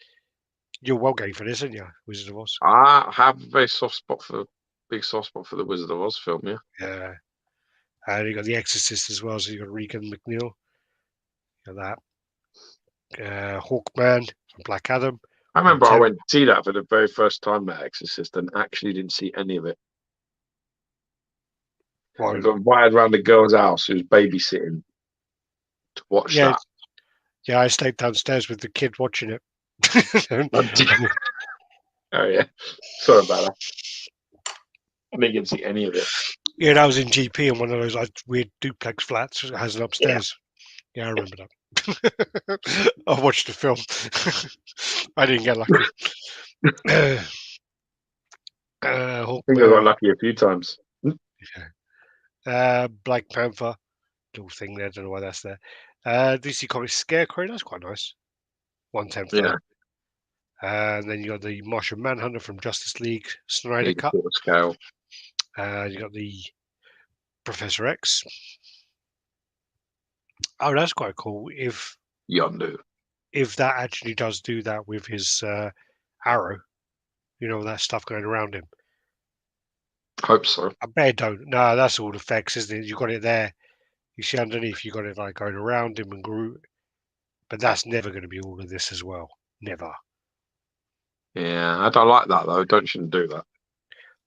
You're well game for this, aren't you? Wizard of Oz. I have a very big soft spot for the Wizard of Oz film. Yeah. Yeah. And you got The Exorcist as well. So you got Regan McNeil. You got that. Hawkman from Black Adam. I remember I 1/10. went to see that for the very first time at Exorcist and actually didn't see any of it. I got invited around the girl's house who was babysitting to watch that. Yeah, I stayed downstairs with the kid watching it. Oh yeah, sorry about that. I didn't get to see any of it. Yeah, that was in GP in one of those like weird duplex flats. It has an upstairs. Yeah, I remember that. I watched the film. I didn't get lucky. I think I got lucky a few times. Black Panther, little thing there. Don't know why that's there. DC Comics Scarecrow. That's quite nice. 1/10 for that. And then you got the Martian Manhunter from Justice League Snyder Cut. Scale. You got the Professor X. Oh, that's quite cool. If that actually does do that with his arrow, that stuff going around him. Hope so. I bet it don't. No, that's all effects, isn't it? You got it there. You see underneath, you got it like going around him and Groot. But that's never going to be all of this as well. Never. Yeah, I don't like that though. Shouldn't do that.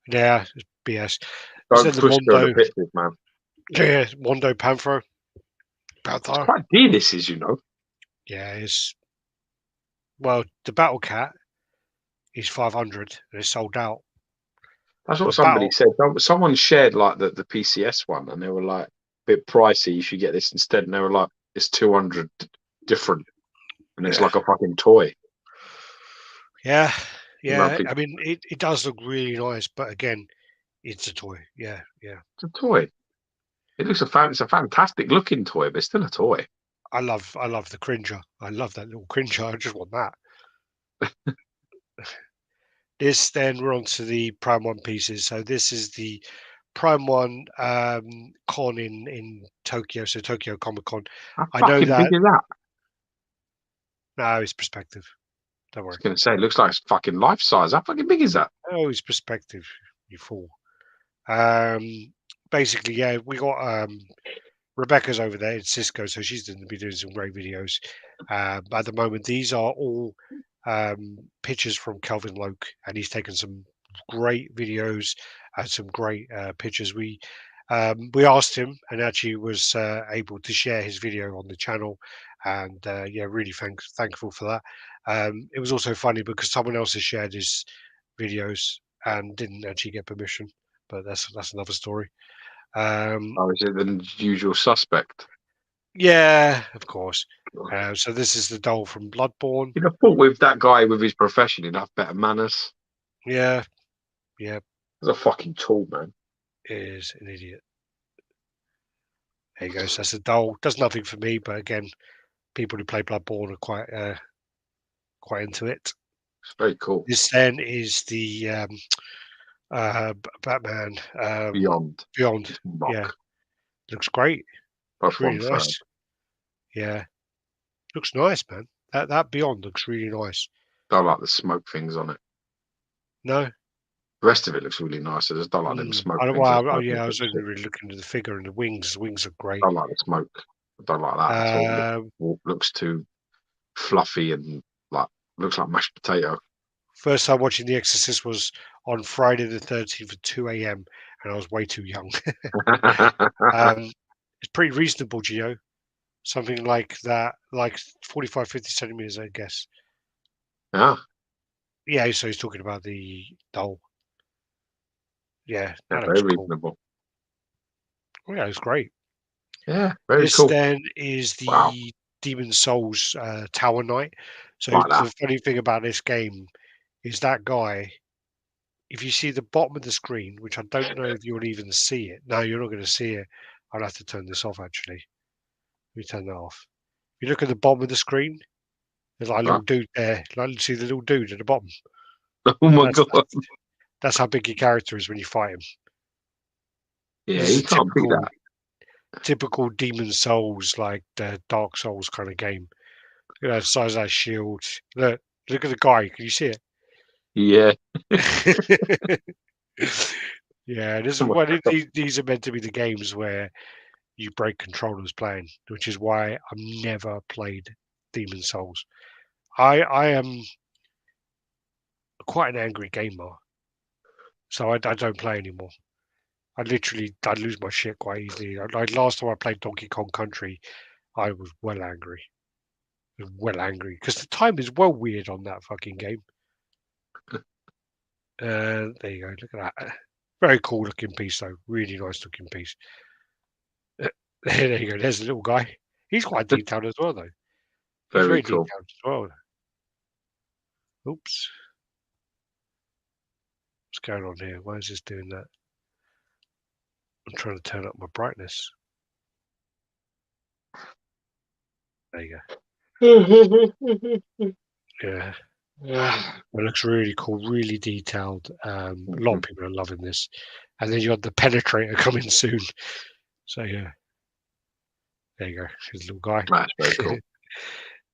Yeah, it's BS. Don't push the pictures, man. Yeah, Mondo Panther. It's quite dear, this is, Yeah, it's. Well, the Battle Cat is 500 and it's sold out. That's what somebody said. Someone shared like the PCS one, and they were like, a bit pricey. You should get this instead. And they were like, it's 200 different, and it's like a fucking toy. Yeah. I mean, it does look really nice, but again, it's a toy. Yeah. It's a toy. It looks it's a fantastic looking toy, but it's still a toy. I love the Cringer. I love that little Cringer. I just want that. This then we're on to the Prime One pieces. So this is the Prime One con in Tokyo, so Tokyo Comic Con. How fucking big is that? No, it's perspective. Don't worry. I was going to say, it looks like it's fucking life size. How fucking big is that? Oh, it's perspective, you fool. Basically, yeah, we got Rebecca's over there in Cisco, so she's going to be doing some great videos. At the moment, these are all pictures from Kelvin Loke, and he's taken some great videos and some great pictures. We asked him, and actually was able to share his video on the channel, and really thankful for that. It was also funny because someone else has shared his videos and didn't actually get permission, but that's another story. Is it the usual suspect? Yeah, of course. So this is the doll from Bloodborne. You'd have thought with that guy with his profession, he'd have better manners. Yeah. He's a fucking tool, man. He is an idiot. There you go. So that's a doll. Does nothing for me, but again, people who play Bloodborne are quite into it. It's very cool. This then is the Batman Beyond. Beyond. It's Yeah, mock. looks great. Both Looks really 1/3. nice. Yeah, looks nice, man. That Beyond looks really nice. Don't like the smoke things on it. No. The rest of it looks really nice. I just don't like them smoke things. Yeah, I was only really looking at the figure and the wings. The wings are great. I don't like the smoke. I don't like that at all. Looks too fluffy and like looks like mashed potato. First time watching The Exorcist was on Friday the 13th at 2 a.m. and I was way too young. It's pretty reasonable, Gio. Something like that, like 45, 50 centimeters, I guess. Yeah. Yeah, so he's talking about the doll. Yeah, that Very looks cool. reasonable. Oh, yeah, it's great. Yeah, very This cool. then is the Demon Souls Tower Knight. So Like that. the funny thing about this game is that guy, if you see the bottom of the screen, which I don't know if you'll even see it. No, you're not going to see it. I'll have to turn this off, actually. Let me turn that off. If you look at the bottom of the screen, there's like a little Right. dude there. Like, see the little dude at the bottom? Oh my That's, god. that's how big your character is when you fight him. Yeah, This is you a can't beat that. typical Demon Souls, like the Dark Souls kind of game. You know, the size of that shield. Look at the guy. Can you see it? Yeah. Yeah, this is what these are meant to be the games where you break controllers playing, which is why I've never played Demon Souls. I am quite an angry gamer, so I don't play anymore. I lose my shit quite easily. Like last time I played Donkey Kong Country, I was well angry. Well angry because the time is well weird on that fucking game. There you go. Look at that. Very cool looking piece though. Really nice looking piece. There you go. There's the little guy. He's quite detailed as well though. He's Very very cool. detailed as well. Oops. What's going on here? Why is this doing that? I'm trying to turn up my brightness. There you go. Yeah. It looks really cool, really detailed. A lot of people are loving this. And then you got the penetrator coming soon. So yeah. There you go. Here's a little guy. That's very cool.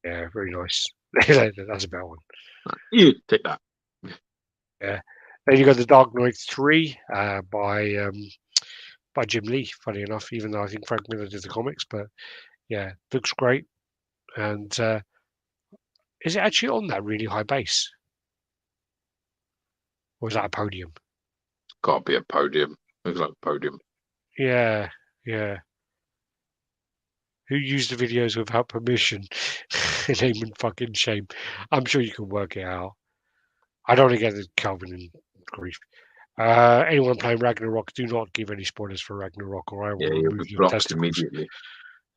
Yeah, very nice. That's a better one. You take that. Yeah. Then you got the Dark Knight 3 by Jim Lee, funny enough, even though I think Frank Miller did the comics, but yeah, looks great. And is it actually on that really high base? Or is that a podium? Gotta be a podium. Looks like a podium. Yeah, yeah. Who used the videos without permission? Name and fucking shame. I'm sure you can work it out. I don't want to get the Calvin and grief. Anyone playing Ragnarok, do not give any spoilers for Ragnarok, or I will Yeah, you'll remove be your blocked testicles. immediately.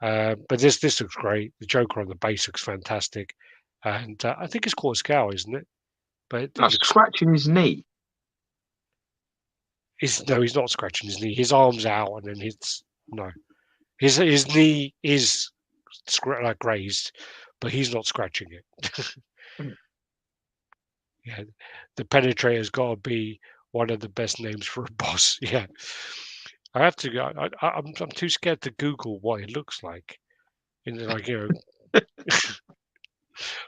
But this looks great. The Joker on the base looks fantastic, and I think it's called Scowl, isn't it? But it looks. Scratching his knee. No, he's not scratching his knee. His arm's out, and then his knee is like grazed, but he's not scratching it. Yeah, the Penetrator's got to be one of the best names for a boss. Yeah, I have to go. I'm too scared to Google what it looks like. And like I'm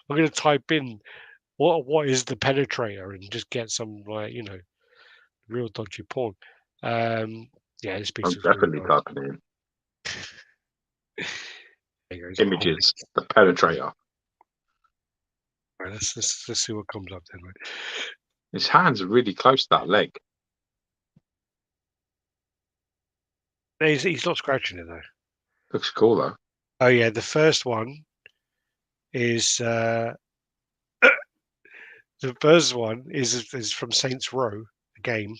going to type in what is the Penetrator and just get some real dodgy porn. Yeah, this piece I'm looks really definitely nice. typing in There you go. images. The penetrator. Right, let's see what comes up then. Right? His hands are really close to that leg. He's not scratching it though. Looks cool though. Oh yeah, the first one is the first one is from Saints Row, the game,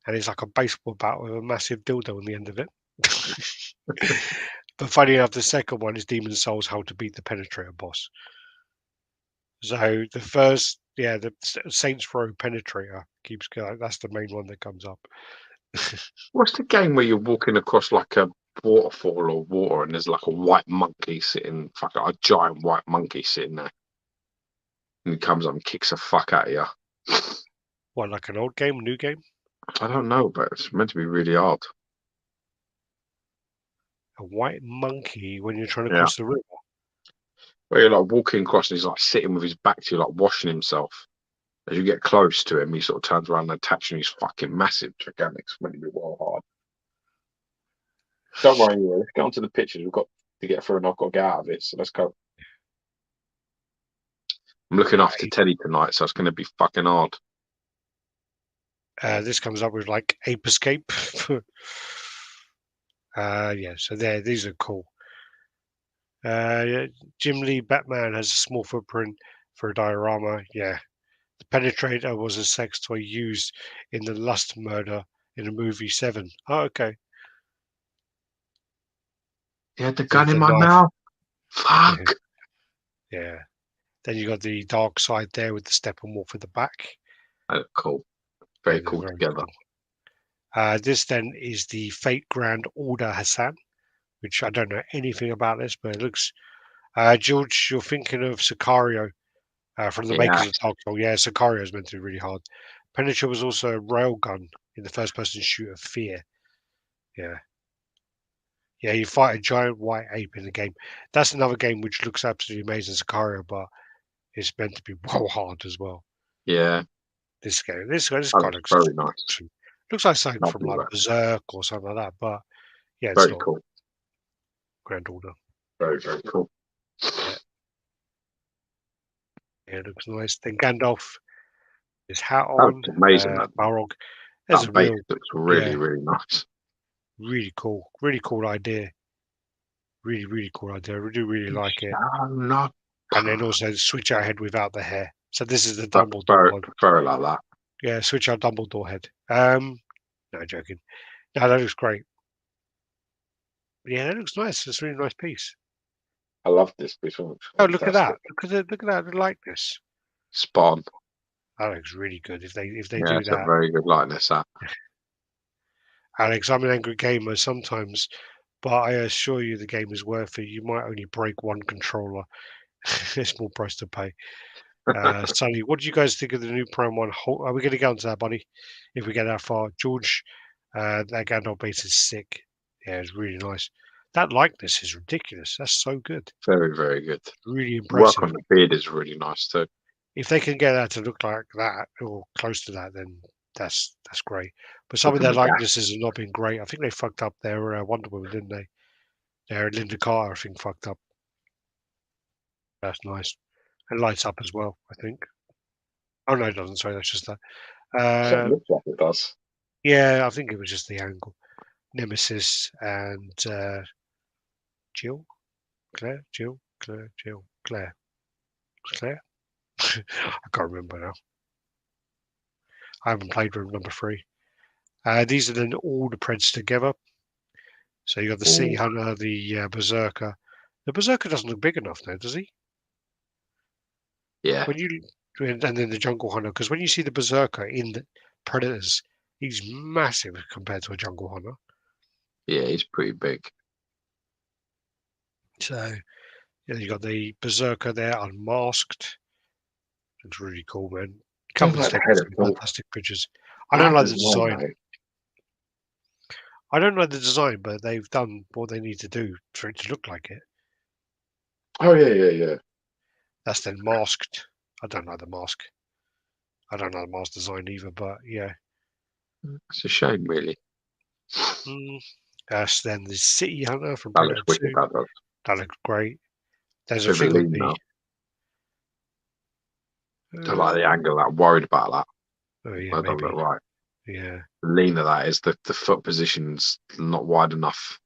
and it's like a baseball bat with a massive dildo on the end of it. But funny enough, the second one is Demon Souls: How to Beat the Penetrator boss. So the first, the Saints Row Penetrator keeps going. That's the main one that comes up. What's the game where you're walking across like a waterfall or water and there's like a white monkey sitting, a giant white monkey sitting there? And he comes up and kicks the fuck out of you. What, like an old game, new game? I don't know, but it's meant to be really hard. A white monkey when you're trying to Yeah. cross the river. Where you're like walking across and he's like sitting with his back to you, like washing himself. As you get close to him, he sort of turns around and attacks you. And he's fucking massive, gigantic. It's meant to be well hard. Don't worry, anyway. Let's get on to the pictures. We've got to get through and I've got to get out of it. So let's go. I'm looking after Teddy tonight, so it's going to be fucking hard. This comes up with like Ape Escape. Yeah, so these are cool. Yeah, Jim Lee Batman has a small footprint for a diorama. Yeah. The Penetrator was a sex toy used in the Lust murder in the movie Seven. Oh, okay. He had the So gun in the my knife. mouth. Fuck. Yeah. Then you got the dark side there with the Steppenwolf at the back. Oh, cool. Very Yeah, cool together. Cool. This then is the Fate Grand Order Hassan, which I don't know anything about this, but it looks. George, you're thinking of Sicario from the makers of Dark Souls. Yeah, Sicario is meant to be really hard. Penetrator was also a railgun in the first-person shooter Fear. Yeah. Yeah, you fight a giant white ape in the game. That's another game which looks absolutely amazing, Sicario, but it's meant to be well hard as well. Yeah. This game, this guy looks very nice. Looks like something from Lovely like Berserk or something like that. But yeah, it's very not cool. Grand Order. Very, very cool. Yeah, it looks nice. Then Gandalf, his hat on. That's amazing. Balrog. There's That a base real, looks really, really nice. really cool idea. Really, really cool idea. I do really like it. Not. And then also switch our head without the hair. So this is the I Dumbledore one. prefer it like that. Yeah, switch our Dumbledore head. No joking. No, that looks great. Yeah, that looks nice. It's a really nice piece. I love this piece. Oh, look at that! Look at that! The likeness. Spawn. That looks really good. If they Yeah, do it's that, a very good likeness. That. Alex, I'm an angry gamer sometimes, but I assure you the game is worth it. You might only break one controller. It's small price to pay. Sonny, what do you guys think of the new Prime 1? Are we going to get onto that, buddy? If we get that far. George, that Gandalf base is sick. Yeah, it's really nice. That likeness is ridiculous. That's so good. Very, very good. Really The work impressive. on the beard is really nice too. If they can get that to look like that or close to that, then that's great. But some of their likenesses have not been great. I think they fucked up their Wonder Woman, didn't they? Their Linda Carter, I think, fucked up. That's nice. And lights up as well, I think. Oh no, it doesn't. Sorry, that's just that. It looks like it does. Yeah, I think it was just the angle. Nemesis and Jill, Claire, Jill, Claire, Jill, Claire, Claire. I can't remember now. I haven't played room number 3. These are then all the Preds together. So you got the City Hunter, the Berserker. The Berserker doesn't look big enough now, does he? Yeah. And then the Jungle Hunter, because when you see the Berserker in the Predators, he's massive compared to a Jungle Hunter. Yeah, he's pretty big. So yeah, you got the Berserker there, unmasked. Looks really cool, man. Company's taking some fantastic pictures. I don't like the design. I don't like the design, but they've done what they need to do for it to look like it. Oh yeah. That's then masked. I don't like the mask. I don't like the mask design either, but yeah. It's a shame, really. That's then the City Hunter from That looks Predator 2. wicked. That looks great. There's a thing on the. I like the angle. I'm worried about that. Oh yeah, that don't look right. Yeah. The lean of that is the foot position's not wide enough.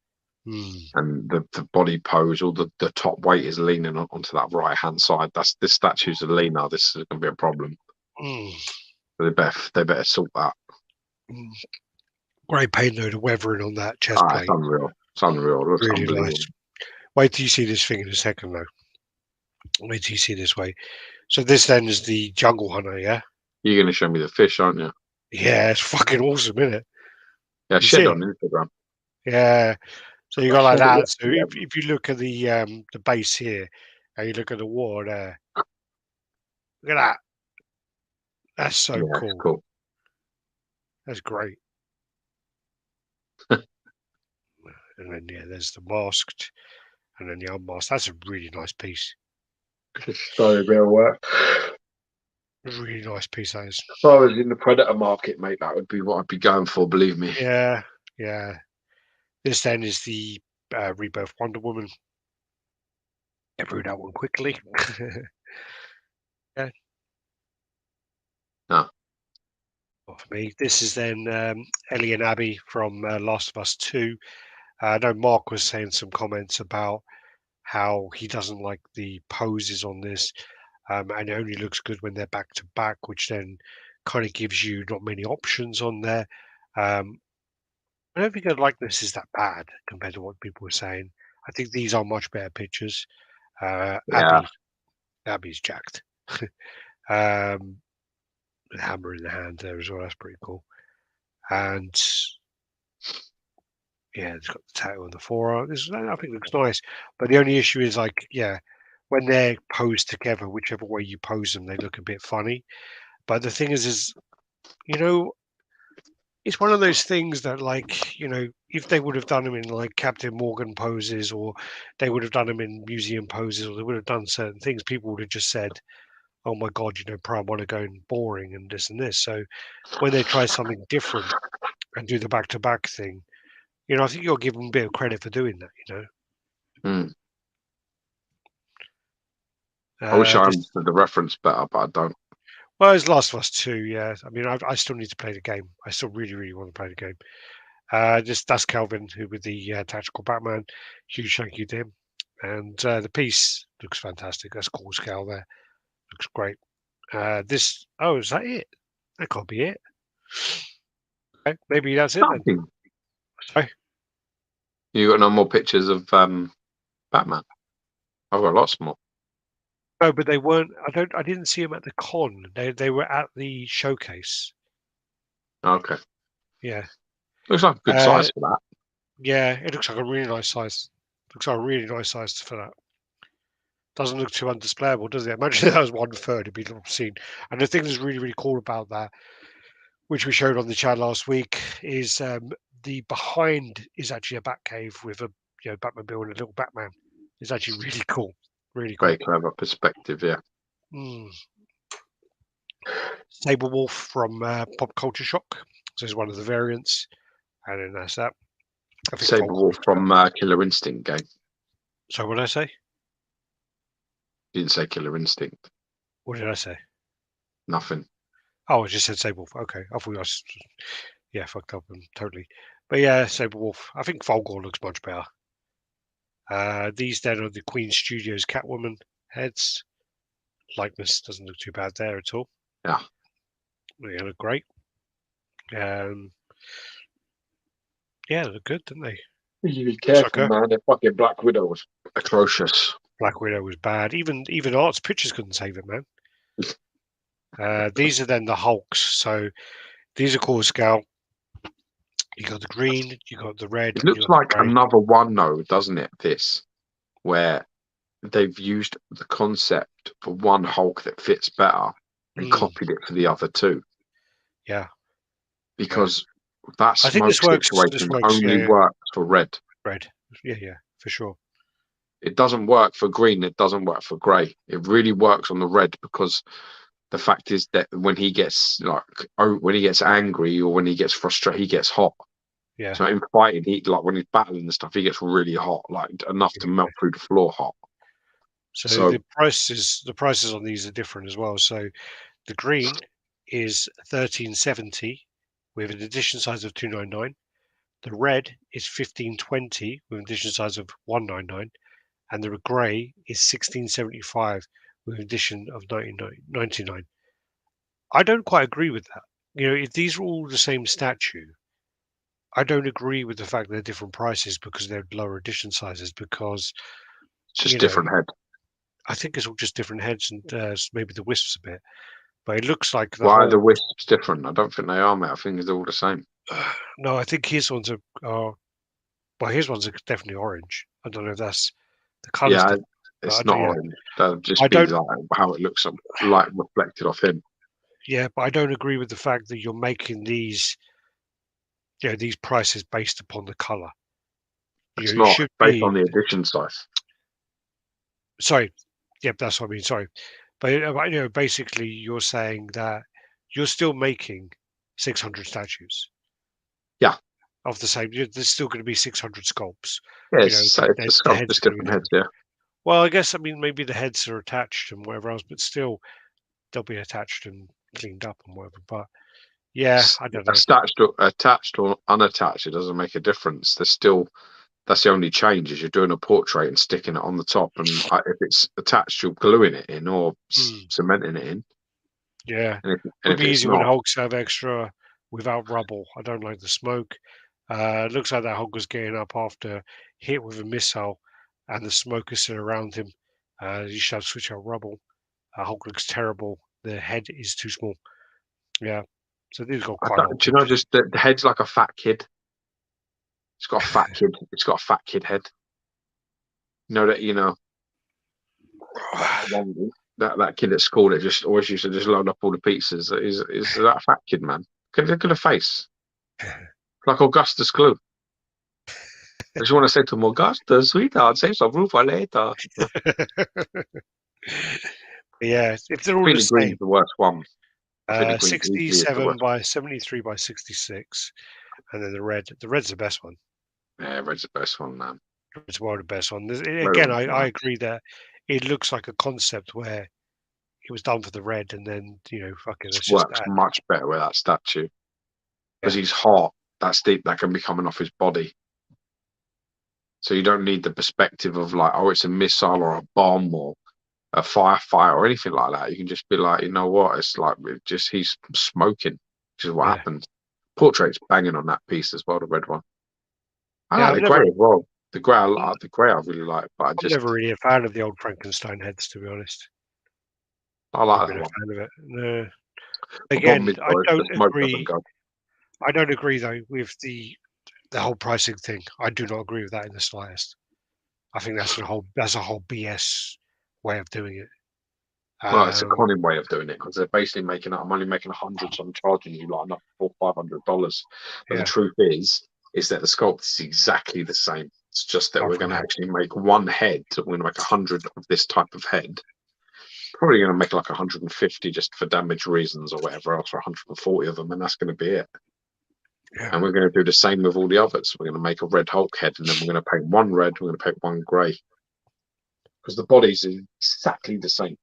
And the body pose, or the top weight is leaning onto that right hand side. This statue's a leaner. This is going to be a problem. They better sort that. Great paint though, the weathering on that chest plate. It's unreal. It looks really unbelievable. nice. Wait till you see this thing in a second though. Wait till you see this way. So this then is the Jungle Hunter, yeah? You're going to show me the fish, aren't you? Yeah, it's fucking awesome, isn't it? Yeah, shit on Instagram. Yeah. So you got like that. So if you look at the base here, and you look at the water there, Look at that. That's so Yeah, cool. it's cool. That's great. And then there's the masked, and then the unmasked. That's a really nice piece. So a bit of work. Really nice piece, that is. If I was in the Predator market, mate, that would be what I'd be going for. Believe me. Yeah. This then is the Rebirth Wonder Woman. Get through that one quickly. Yeah. No. Not for me. This is then Ellie and Abby from Last of Us 2. I know Mark was saying some comments about how he doesn't like the poses on this, and it only looks good when they're back to back, which then kind of gives you not many options on there. I don't think the likeness is that bad compared to what people were saying. I think these are much better pictures. Yeah. Abby's jacked. um, the hammer in the hand there as well. That's pretty cool. And yeah, it's got the tattoo on the forearm. I think it looks nice. But the only issue is when they're posed together, whichever way you pose them, they look a bit funny. But the thing is you know, it's one of those things that if they would have done them in like Captain Morgan poses, or they would have done them in museum poses, or they would have done certain things, people would have just said, oh my God, Prime One are going boring and this and this. So when they try something different and do the back to back thing, I think you'll give them a bit of credit for doing that. Mm. I wish I understood the reference better, but I don't. Well, it's Last of Us 2, yeah. I mean, I still need to play the game. I still really, really want to play the game. That's Calvin, who with the tactical Batman. Huge thank you to him. And the piece looks fantastic. That's cool scale there. Looks great. Is that it? That can't be it. Okay, maybe that's it then. Nothing. Sorry? You got no more pictures of Batman? I've got lots more. No, but they weren't. I didn't see them at the con. They were at the showcase. Okay. Yeah. Looks like a good size for that. Yeah, it looks like a really nice size. Looks like a really nice size for that. Doesn't look too undisplayable, does it? Imagine that was 1/3, it'd be obscene. And the thing that's really, really cool about that, which we showed on the channel last week, is the behind is actually a Batcave with a Batmobile and a little Batman. It's actually really cool. Really cool. Very clever perspective, yeah. Sable Wolf from Pop Culture Shock. So it's one of the variants. And then that's that. I think Saber Wolf from Killer Instinct game. So what did I say? You didn't say Killer Instinct. What did I say? Nothing. Oh, I just said Sable Wolf. Okay. I thought I was fucked up and totally. But yeah, Sable Wolf. I think Volgor looks much better. These then are the Queen Studios Catwoman heads. Likeness doesn't look too bad there at all. Yeah. They look great. Yeah, they look good, didn't they? You be careful, man. The fucking Black Widow was atrocious. Black Widow was bad. Even Art's pictures couldn't save it, man. These are then the Hulks. So these are core scale. You got the green, you got the red. It looks like another one, though, doesn't it? This, where they've used the concept for one Hulk that fits better and copied it for the other two. Yeah. Because that I think smoke situation only works for red. Red. Yeah, for sure. It doesn't work for green. It doesn't work for grey. It really works on the red because the fact is that when he gets angry or when he gets frustrated, he gets hot. Yeah. So in fighting, when he's battling and stuff, he gets really hot, like enough to melt through the floor hot. So the prices on these are different as well. So the green is $13.70 with an edition size of $2.99. The red is $15.20 with an edition size of $1.99, and the grey is $16.75 with an edition of $99. I don't quite agree with that. If these are all the same statue, I don't agree with the fact they're different prices because they're lower edition sizes. Because it's just different head. I think it's all just different heads and maybe the wisps a bit. But it looks like Why are the wisps different? I don't think they are, mate. I think they're all the same. No, I think his ones are. Well, his ones are definitely orange. I don't know if that's the colours. Yeah, It's But not orange. That'll I just be don't. like how it looks, like reflected off him. Yeah, but I don't agree with the fact that you're making these, these prices based upon the color. It's You not should based be. on the edition size. Sorry. Yep, that's what I mean. Sorry, but basically, you're saying that you're still making 600 statues Yeah, of the same. There's still going to be 600 sculpts. yeah. You know, It's a the skull, heads just are going to be different heads. different. Yeah, Well, I guess maybe the heads are attached and whatever else, but still they'll be attached and cleaned up and whatever. But yeah, I don't know. attached or unattached, it doesn't make a difference. There's still That's the only change is you're doing a portrait and sticking it on the top, and if it's attached, you're gluing it in or Hmm. cementing it in. Yeah, And would if be it's easier when not, Hulks have extra without rubble. I don't like the smoke. Looks like that Hulk was getting up after hit with a missile, and the smoke is still around him. You should have switch out rubble. Hulk looks terrible. The head is too small. Yeah, so these got I quite a lot of don't, do you know, pictures. just the head's like a fat kid. It's got a fat kid. It's got a fat kid head. That one, that kid at school that just always used to just load up all the pizzas. Is that a fat kid, man? Look at the face, like Augustus Gloop. I just want to say to him, Augustus, sweetheart, save some room for later. I Yeah, if they're all think the the green's same, the worst one. I think the green easily is the 67 worst. by 73 by 66, and then the red. The red's the best one. Yeah, red's the best one, man. It's one of the best one. Red Again, one's I nice. agree that it looks like a concept where it was done for the red, and then fuck it, let's just Works add. much better with that statue because Yeah, he's hot. That's deep. That can be coming off his body. So you don't need the perspective of like, oh, it's a missile or a bomb or a firefight or anything like that. You can just be like, you know what? It's like he's smoking, which is what yeah, happens. Portrait's banging on that piece as well, the red one. I yeah. like the grey as well. The grey I really like, but I'm never really a fan of the old Frankenstein heads, to be honest. I Never like been that a one. fan of it. No. The bomb Again, mid though, the smoke doesn't go. I don't agree though with the whole pricing thing. I do not agree with that in the slightest. I think that's a whole BS way of doing it. Well, it's a Um, conning way of doing it because they're basically making I'm only making 100, so I'm charging you like another $400-500. But the yeah, truth is that the sculpt is exactly the same. It's just that apart we're from going the to head. actually make one head. We're going to make 100 of this type of head. Probably going to make like 150 just for damage reasons or whatever else, or 140 of them, and that's going to be it. Yeah, And we're going to do the same with all the others. We're going to make a red Hulk head, and then we're going to paint one red. We're going to paint one grey because the body's exactly the same.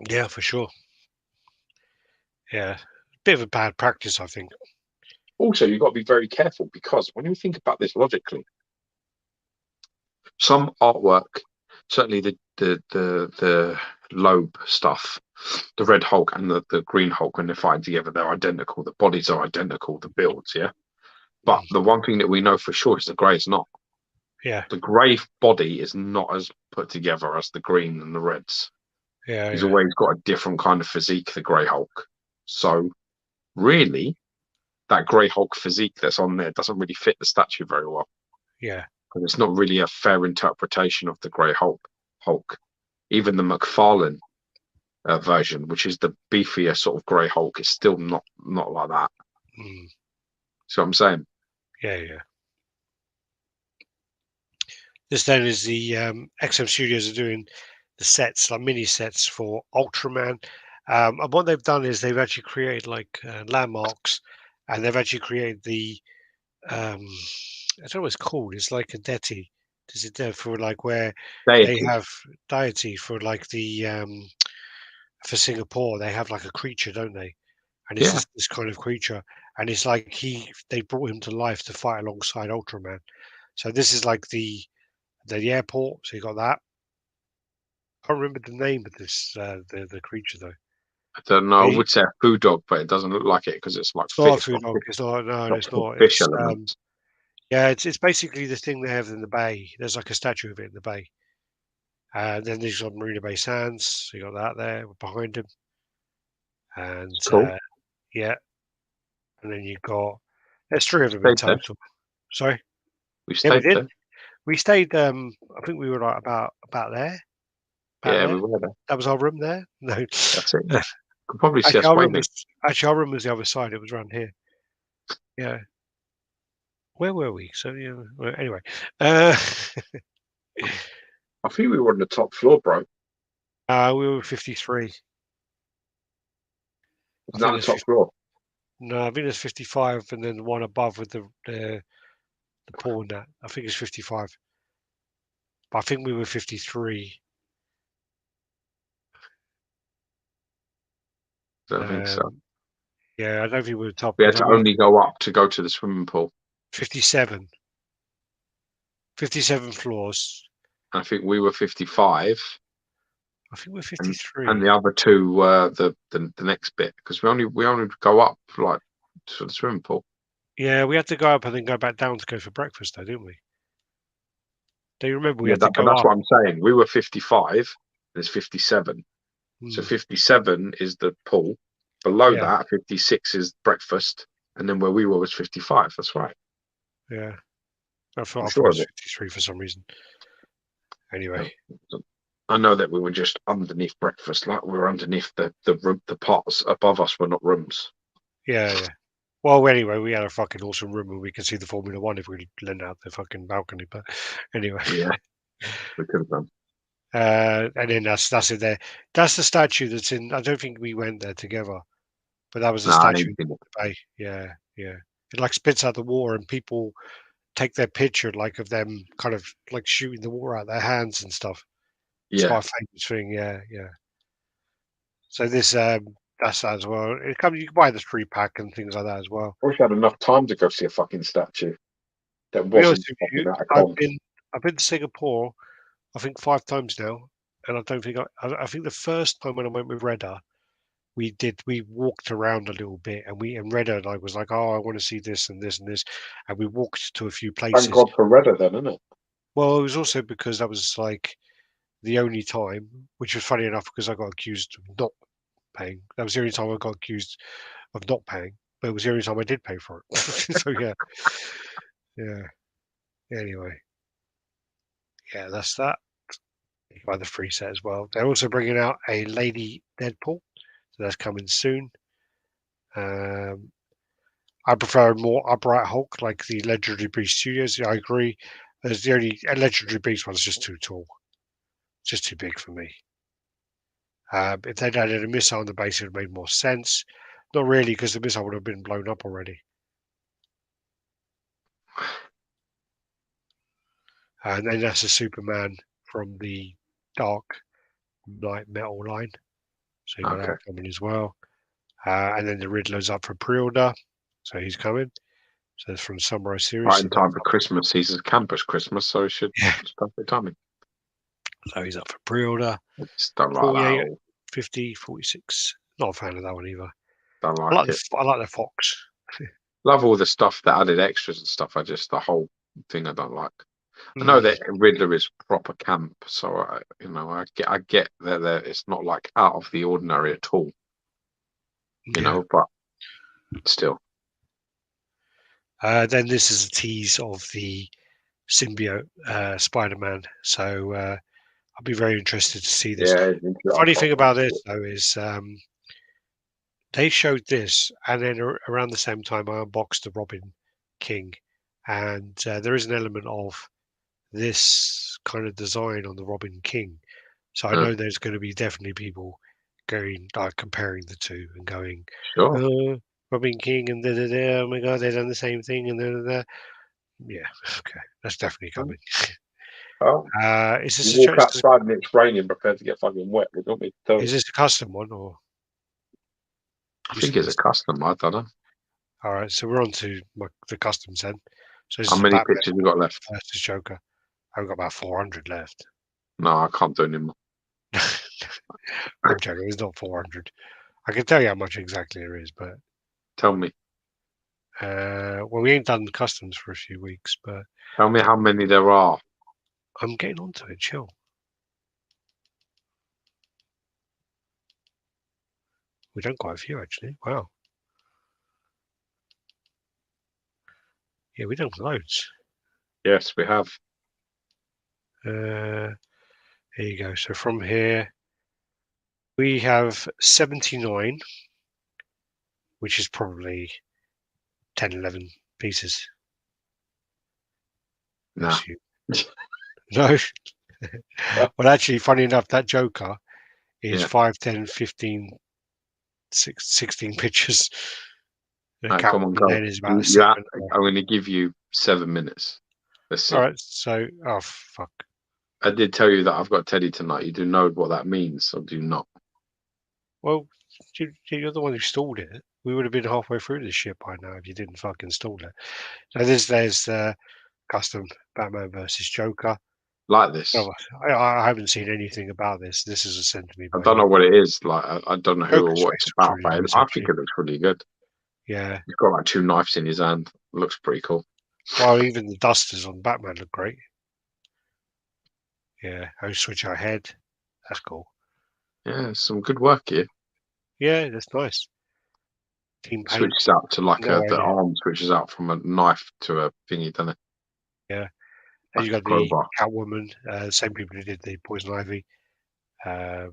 yeah, for sure. Yeah, bit of a bad practice, I think. Also, you've got to be very careful because when you think about this logically, some artwork, certainly the Loeb stuff, the Red Hulk and the Green Hulk, when they're fighting together, they're identical. The bodies are identical, the builds, yeah. But Mm, the one thing that we know for sure is the grey is not. yeah, The grey body is not as put together as the green and the reds. yeah, He's yeah, always got a different kind of physique, the Grey Hulk. So really, that Grey Hulk physique that's on there doesn't really fit the statue very well. yeah, Because it's not really a fair interpretation of the Grey Hulk. Even the McFarlane version, which is the beefier sort of Grey Hulk, is still not like that. mm, See what I'm saying? yeah, yeah. This then is the XM Studios are doing the sets, like mini sets for Ultraman. And what they've done is they've actually created like landmarks, and they've actually created the I don't know what it's called. It's like a deity. Is it there for like where they Deity. have deity for like the for Singapore? They have like a creature, don't they? And it's Yeah. this kind of creature, and it's like they brought him to life to fight alongside Ultraman. So this is like the airport. So you got that. I can't remember the name of this the creature though. I don't know. But I would say a food dog, but it doesn't look like it because it's like it's not a it's food got dog. It's not. No, it's got not. fish It's elements. yeah. It's basically the thing they have in the bay. There's like a statue of it in the bay. Then there's got Marina Bay Sands. So you got that there behind him, and It's cool. yeah. And then you got there's three We of them in stayed there. total. Sorry. We Yeah, we stayed did. there. We stayed. I think we were like about there. Yeah, There. we were there. That was our room there. No, That's it. Yeah. Could probably see actually, us waving. our room was the other side. It was around here. Yeah. Where were we? So yeah. Well, anyway, I think we were on the top floor, bro. we were 53. It's not the top floor. No, I think there's 55, and then the one above with the pool and that. I think it's 55. But I think we were 53. I don't think so. Yeah, I don't think we were top. We had to only go up to go to the swimming pool. 57. 57 floors. I think we were 55. I think we're 53. And the other two were the next bit, because we only go up like to the swimming pool. Yeah, we had to go up and then go back down to go for breakfast, though, didn't we? Do you remember we had to go that's up? what I'm saying. We were 55. There's 57. So 57 is the pool. Below that, 56 is breakfast, and then where we were was 55. That's right. Yeah, I thought it was 53 for some reason. Anyway, I know that we were just underneath breakfast, like we were underneath the room. The parts above us were not rooms. Yeah. Well, anyway, we had a fucking awesome room and we could see the Formula One if we leaned out the fucking balcony. But anyway, yeah, we could have done. And then that's it there. That's the statue that's in. I don't think we went there together, but that was a statue in the bay. Yeah. It like spits out the water, and people take their picture like of them kind of like shooting the water out their hands and stuff. It's quite a famous thing. Yeah. So this that's that as well. It comes. You can buy the 3-pack and things like that as well. I wish I had enough time to go see a fucking statue. That wasn't fucking out of I've been to Singapore, I think 5 times now, and I don't think I think the first time when I went with Redda, we walked around a little bit, and Redda and I was like, oh, I want to see this and this and this, and we walked to a few places. Thank God for Redda then, isn't it? Well, it was also because that was like the only time, which was funny enough because I got accused of not paying. That was the only time I got accused of not paying, but it was the only time I did pay for it. So yeah. Anyway, yeah, that's that. You buy the free set as well. They're also bringing out a Lady Deadpool, so that's coming soon. I prefer a more upright Hulk, like the Legendary Beast Studios. I agree. There's the only Legendary Beast one's just too tall, just too big for me. If they'd added a missile on the base, it would have made more sense. Not really, because the missile would have been blown up already. And then that's a Superman from the Dark Knight Metal line. So you got that coming as well. And then the Riddler's up for pre-order. So he's coming. So it's from Samurai series. Right in time for Christmas. He's a campus Christmas, so he should perfect timing. So he's up for pre-order. Just don't like 48, that. 50, 46. Not a fan of that one either. Don't like it. I like the Fox. Love all the stuff that added extras and stuff. The whole thing I don't like. I know that Riddler is proper camp, so I get that it's not like out of the ordinary at all. You know, but still. Then this is a tease of the symbiote Spider-Man. So I'll be very interested to see this. Yeah, Funny thing about this though is they showed this, and then around the same time I unboxed the Robin King, and there is an element of this kind of design on the Robin King. So I know there's going to be definitely people going like comparing the two and going, Robin King and oh my god, they've done the same thing and da. Yeah, okay, that's definitely coming. Is this you walk outside and it's raining, prepared to get fucking wet? Is this a custom one or? I think it's a custom. I don't know. All right, so we're on to the customs then. So how many pictures you got left? Versus Joker. I've got about 400 left. No, I can't do anymore. I'm joking. It's not 400. I can tell you how much exactly there is, but tell me. Well, we ain't done customs for a few weeks, but tell me how many there are. I'm getting onto it. Chill. We've done quite a few actually. Wow. Yeah, we've done loads. Yes, we have. Here you go. So from here, we have 79, which is probably 10, 11 pieces. Nah. No. Well, actually, funny enough, that Joker is Yeah. 5, 10, 15, 16 pictures. Right, come on, Catwoman go. then is about 7. I'm going to give you 7 minutes. Let's see. All right. So, oh, fuck. I did tell you that I've got Teddy tonight. You do know what that means, or do you not? Well, you're the one who stalled it. We would have been halfway through this shit by now if you didn't fucking stall it. So there's custom Batman versus Joker. Like this. Oh, I haven't seen anything about this. This is sent to me I by don't know you. what it is. Like I don't know who or Joker's what face it's looks about, really but nice, I think actually. it looks really good. Yeah. He's got like 2 knives in his hand. Looks pretty cool. Well, even the dusters on Batman look great. Yeah. I switch our head. That's cool. Yeah, some good work here. Yeah, that's nice. Team paint. Switches out to like No the idea. arm switches out from a knife to a thingy, doesn't it? Yeah. And Like you a got the crowbar. Catwoman, same people who did the Poison Ivy. The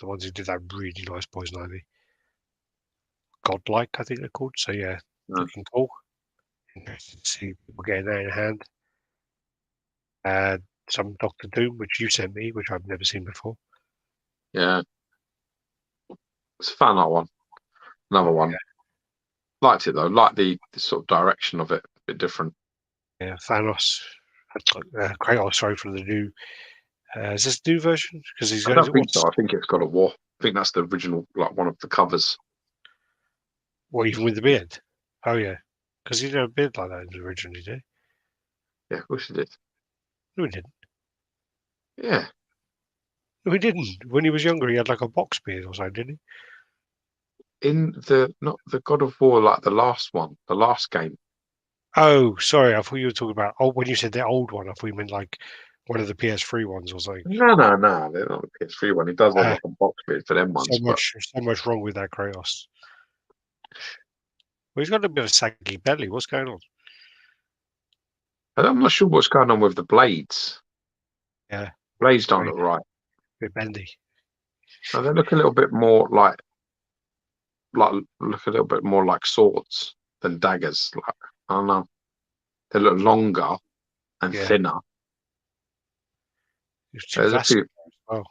ones who did that really nice Poison Ivy. Godlike, I think they're called. So yeah, looking cool. Interesting to see people getting that in hand. Some Doctor Doom, which you sent me, which I've never seen before. Yeah. It's a fan art one. Another one. Yeah. Liked it though. Like the sort of direction of it. A bit different. Yeah, Thanos. Kratos, sorry, from the new. Is this the new version? Because he's I got don't think what's so. I think it's got a war. I think that's the original, like one of the covers. what even with the beard? Oh yeah, because he didn't have a beard like that originally, did he? Yeah, of course it did. No, he didn't. Yeah. No, he didn't. When he was younger, he had like a box beard or something, didn't In not the God of War, like the last one, the last game. he? Oh, sorry, I thought you were talking about. Oh, when you said the old one, I thought you meant like one of the PS3 ones or something. No. They're not the PS3 one. He does have like a box bit for them ones, but So much wrong with that Kratos. Well, he's got a bit of a saggy belly. What's going on? I'm not sure what's going on with the blades. Yeah, Blades don't look right. a bit bendy. No, they look a little bit more like look a little bit more like swords than daggers. Like I don't know. They look longer and Yeah, thinner. he's too There's a vascular few. as well.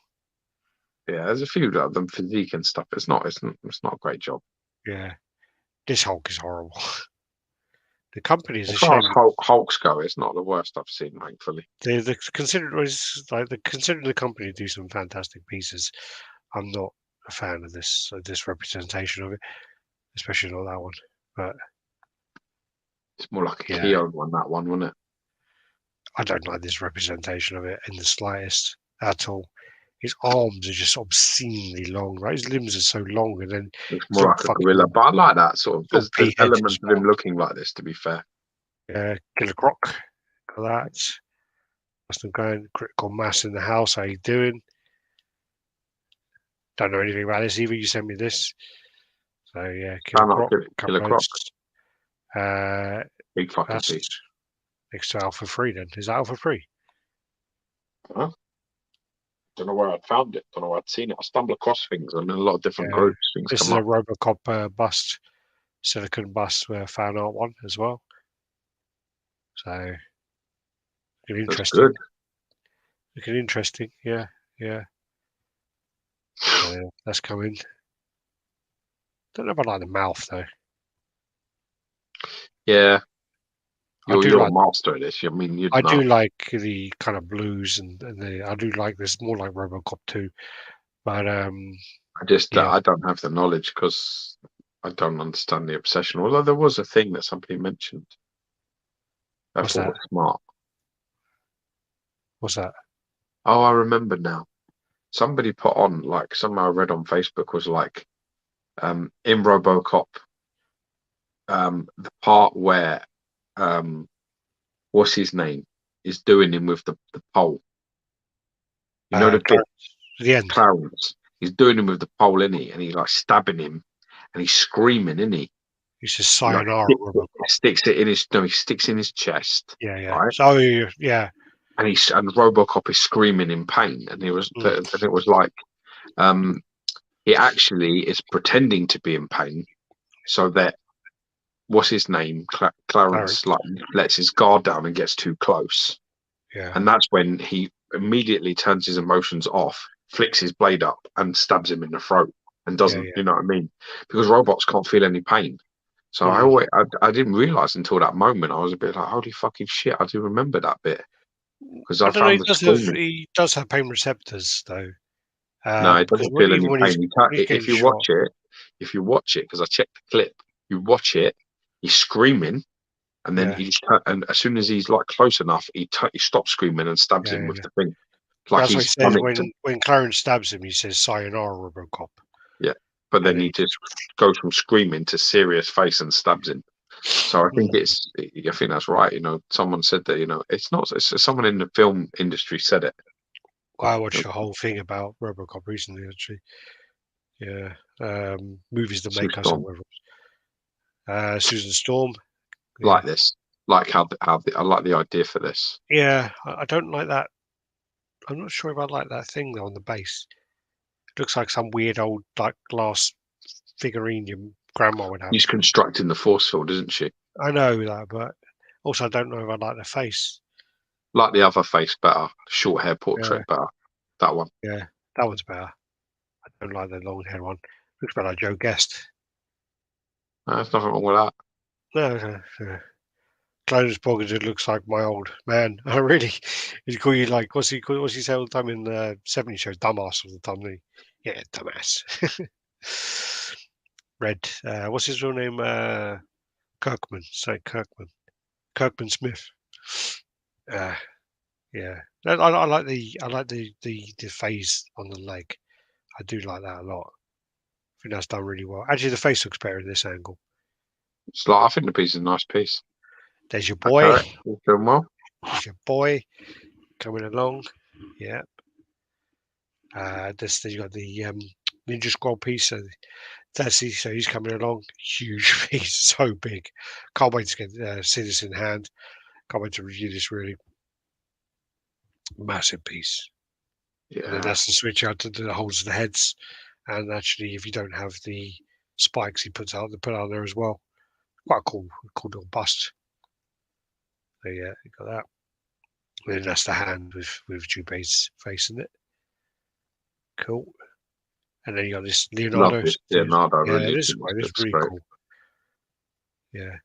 Yeah, there's a few of them physique and stuff. It's not a great job. Yeah, this Hulk is horrible. The company is As a far shame. as Hulks go, it's not the worst I've seen, thankfully. They considering the company do some fantastic pieces. I'm not a fan of this representation of it, especially not that one. But It's more like a yeah, Keogh one, that one, wasn't it? I don't like this representation of it in the slightest at all. His arms are just obscenely long, right? His limbs are so long, and then Looks he's more not like a gorilla, fucking but I like that sort of. not There's pea-headed as elements of well. him looking like this, to be fair. Killer Croc, got that. Must have going critical mass in the house. How you doing? Don't know anything about this either. You sent me this. So yeah, Killer Croc, Killer couple Croc, notes. Uh, big fucking that's piece. next to Alpha 3 then. Is that Alpha 3? Huh? Don't know where I'd found it. Don't know where I'd seen it. I stumble across things and in a lot of different Yeah. groups. Things This is come a up. Robocop bust, silicon bust fan art one as well. So looking That's interesting. good. Looking interesting. Yeah. That's coming. Don't know if I like the mouth though. Yeah. You're like a master at this. I mean, you'd I know. do like the kind of blues and I do like this more like Robocop 2. But yeah. I don't have the knowledge because I don't understand the obsession. Although there was a thing that somebody mentioned. I What's thought that? was smart. What's that? Oh, I remember now. Somebody put on like something I read on Facebook was like in RoboCop, the part where what's his name is doing him with the pole. You know the bit The end. Clarence. He's doing him with the pole, isn't he? And he's like stabbing him, and he's screaming, isn't he? He says sayonara. He sticks it in his he sticks in his chest. Yeah. Right? So yeah. and RoboCop is screaming in pain, and it was like, he actually is pretending to be in pain, so that what's his name, Clarence, like lets his guard down and gets too close, and that's when he immediately turns his emotions off, flicks his blade up, and stabs him in the throat, and doesn't, you know what I mean? Because robots can't feel any pain. So I didn't realize until that moment. I was a bit like, holy fucking shit! I do remember that bit because I don't know. found the screaming. He does have pain receptors though. No, it Because doesn't feel even any when pain. he's getting If you shot, watch it, because I checked the clip, you watch it, he's screaming, and then and as soon as he's like close enough, he stops screaming and stabs him with the thing. Like that's what he's he says done it. when Clarence stabs him. He says, "Sayonara, RoboCop." Yeah, but then he just goes from screaming to serious face and stabs him. So I think I think that's right. You know, someone said that. It's not. It's someone in the film industry said it. I watched a whole thing about RoboCop recently, actually. Yeah, movies that make us, or whatever. Susan Storm. Like this, like how I like the idea for this. Yeah, I don't like that. I'm not sure if I like that thing though on the base. It looks like some weird old like glass figurine your grandma would have. She's constructing the force field, isn't she? I know that, but also I don't know if I like the face. Like the other face better, short hair portrait better. That one. Yeah, that one's better. I don't like the long hair one. Looks better like Joe Guest. There's nothing wrong with that. No. Clarence Bogard looks like my old man. Oh, really? He'd call you like, what's he say all the time in the 70s show? Dumbass all the time. Yeah, dumbass. Red. What's his real name? Kirkman. Say Kirkman. Kirkman Smith. Yeah. I like the phase on the leg. I do like that a lot. I think that's done really well. Actually, the face looks better in this angle. It's like, I think the piece is a nice piece. There's your boy. Doing well. There's your boy coming along. Yeah. You got the Ninja Scroll piece. So he's coming along. Huge piece, so big. Can't wait to get see this in hand. Can't wait to review this really massive piece. Yeah. And then that's the switch out to the holes of the heads. And actually, if you don't have the spikes, he puts out, they put out there as well. Quite a cool little bust. So yeah, you got that. And then that's the hand with Jubei's face in it. Cool. And then you got this Leonardo. Leonardo, yeah, really. this is really cool. Yeah.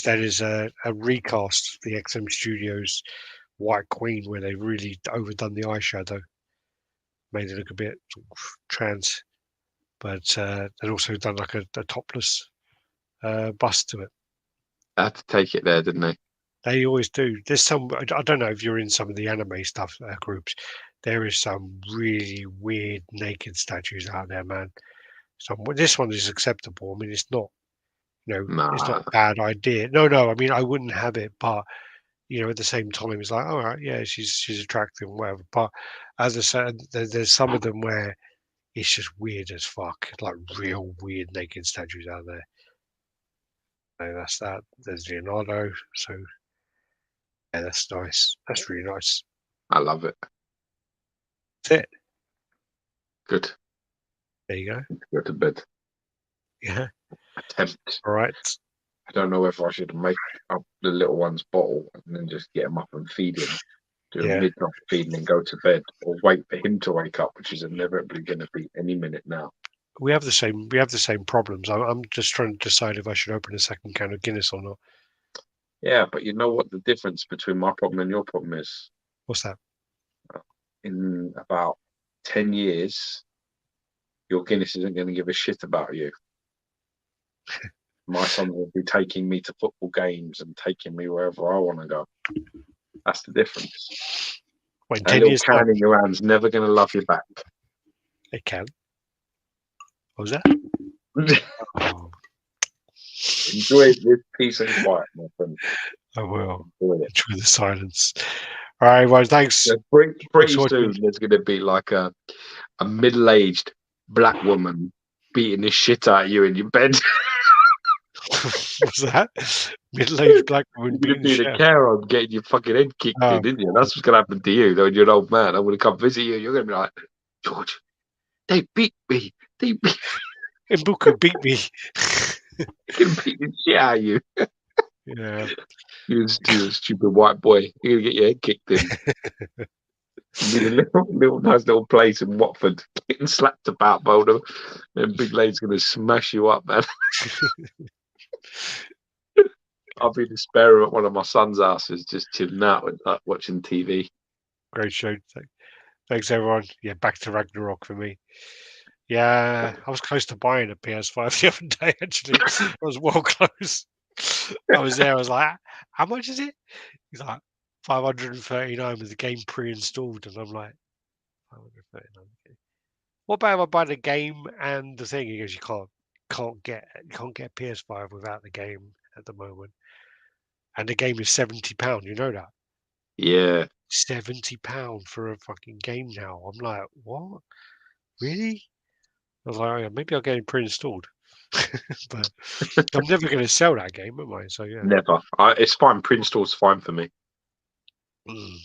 That is a recast of the XM Studios White Queen, where they've really overdone the eyeshadow, made it look a bit sort of trans, but they've also done like a topless bust to it. They had to take it there, didn't they? They always do. There's some. I don't know if you're in some of the anime stuff groups. There is some really weird naked statues out there, man. This one is acceptable. I mean, it's not. It's not a bad idea. No. I mean, I wouldn't have it, but at the same time, it's like, all right, yeah, she's attractive, whatever. But as I said, there's some of them where it's just weird as fuck, like real weird naked statues out there. So that's that. There's Leonardo. So yeah, that's nice. That's really nice. I love it. That's it. Good. There you go. Go to bed. Yeah. Attempt. All right. I don't know whether I should make up the little one's bottle and then just get him up and feed him, do a midnight feeding and go to bed, or wait for him to wake up, which is inevitably going to be any minute now. We have the same problems. I'm just trying to decide if I should open a second can of Guinness or not. Yeah, but you know what the difference between my problem and your problem is? What's that? In about 10 years, your Guinness isn't going to give a shit about you. My son will be taking me to football games and taking me wherever I want to go. That's the difference. When a little can in your hand's never going to love you back. It can. What was that? Oh. Enjoy this peace and quiet, my friend. I will. Enjoy the silence. All right, well, thanks. Yeah, pretty soon, there's going to be like a middle-aged black woman beating the shit out of you in your bed. What's that? Middle-aged black woman You're gonna beating the be in a shit. care home getting your fucking head kicked in, isn't you? That's what's gonna happen to you when you're an old man. I'm gonna come visit you. You're gonna be like, George, they beat me. They beat Mbuku beat me. They're gonna beat the shit out of you. Yeah. You're a stupid white boy. You're gonna get your head kicked in. Be the nice little place in Watford, getting slapped about by all them. Then big lady's gonna smash you up, man. I'll be in the spare room at one of my son's houses, just chilling out with watching TV. Great show. Thanks, everyone. Yeah, back to Ragnarok for me. Yeah, I was close to buying a PS5 the other day, actually. I was well close. I was there. I was like, how much is it? He's like, 539 with the game pre-installed. And I'm like, 539. Okay. What about if I buy the game and the thing? He goes, you can't get a PS5 without the game at the moment. And the game is £70. You know that? Yeah. £70 for a fucking game now. I'm like, what? Really? I was like, oh, yeah, maybe I'll get it pre-installed. But I'm never going to sell that game, am I? So yeah. Never. It's fine. Pre-install's fine for me. Mm.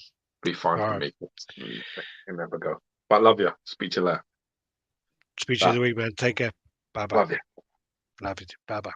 Be fine All for right. me. You never go. But love you. Speak to you later. Speech of the week, man. Take care. Bye bye. Love you. Love you. Bye bye.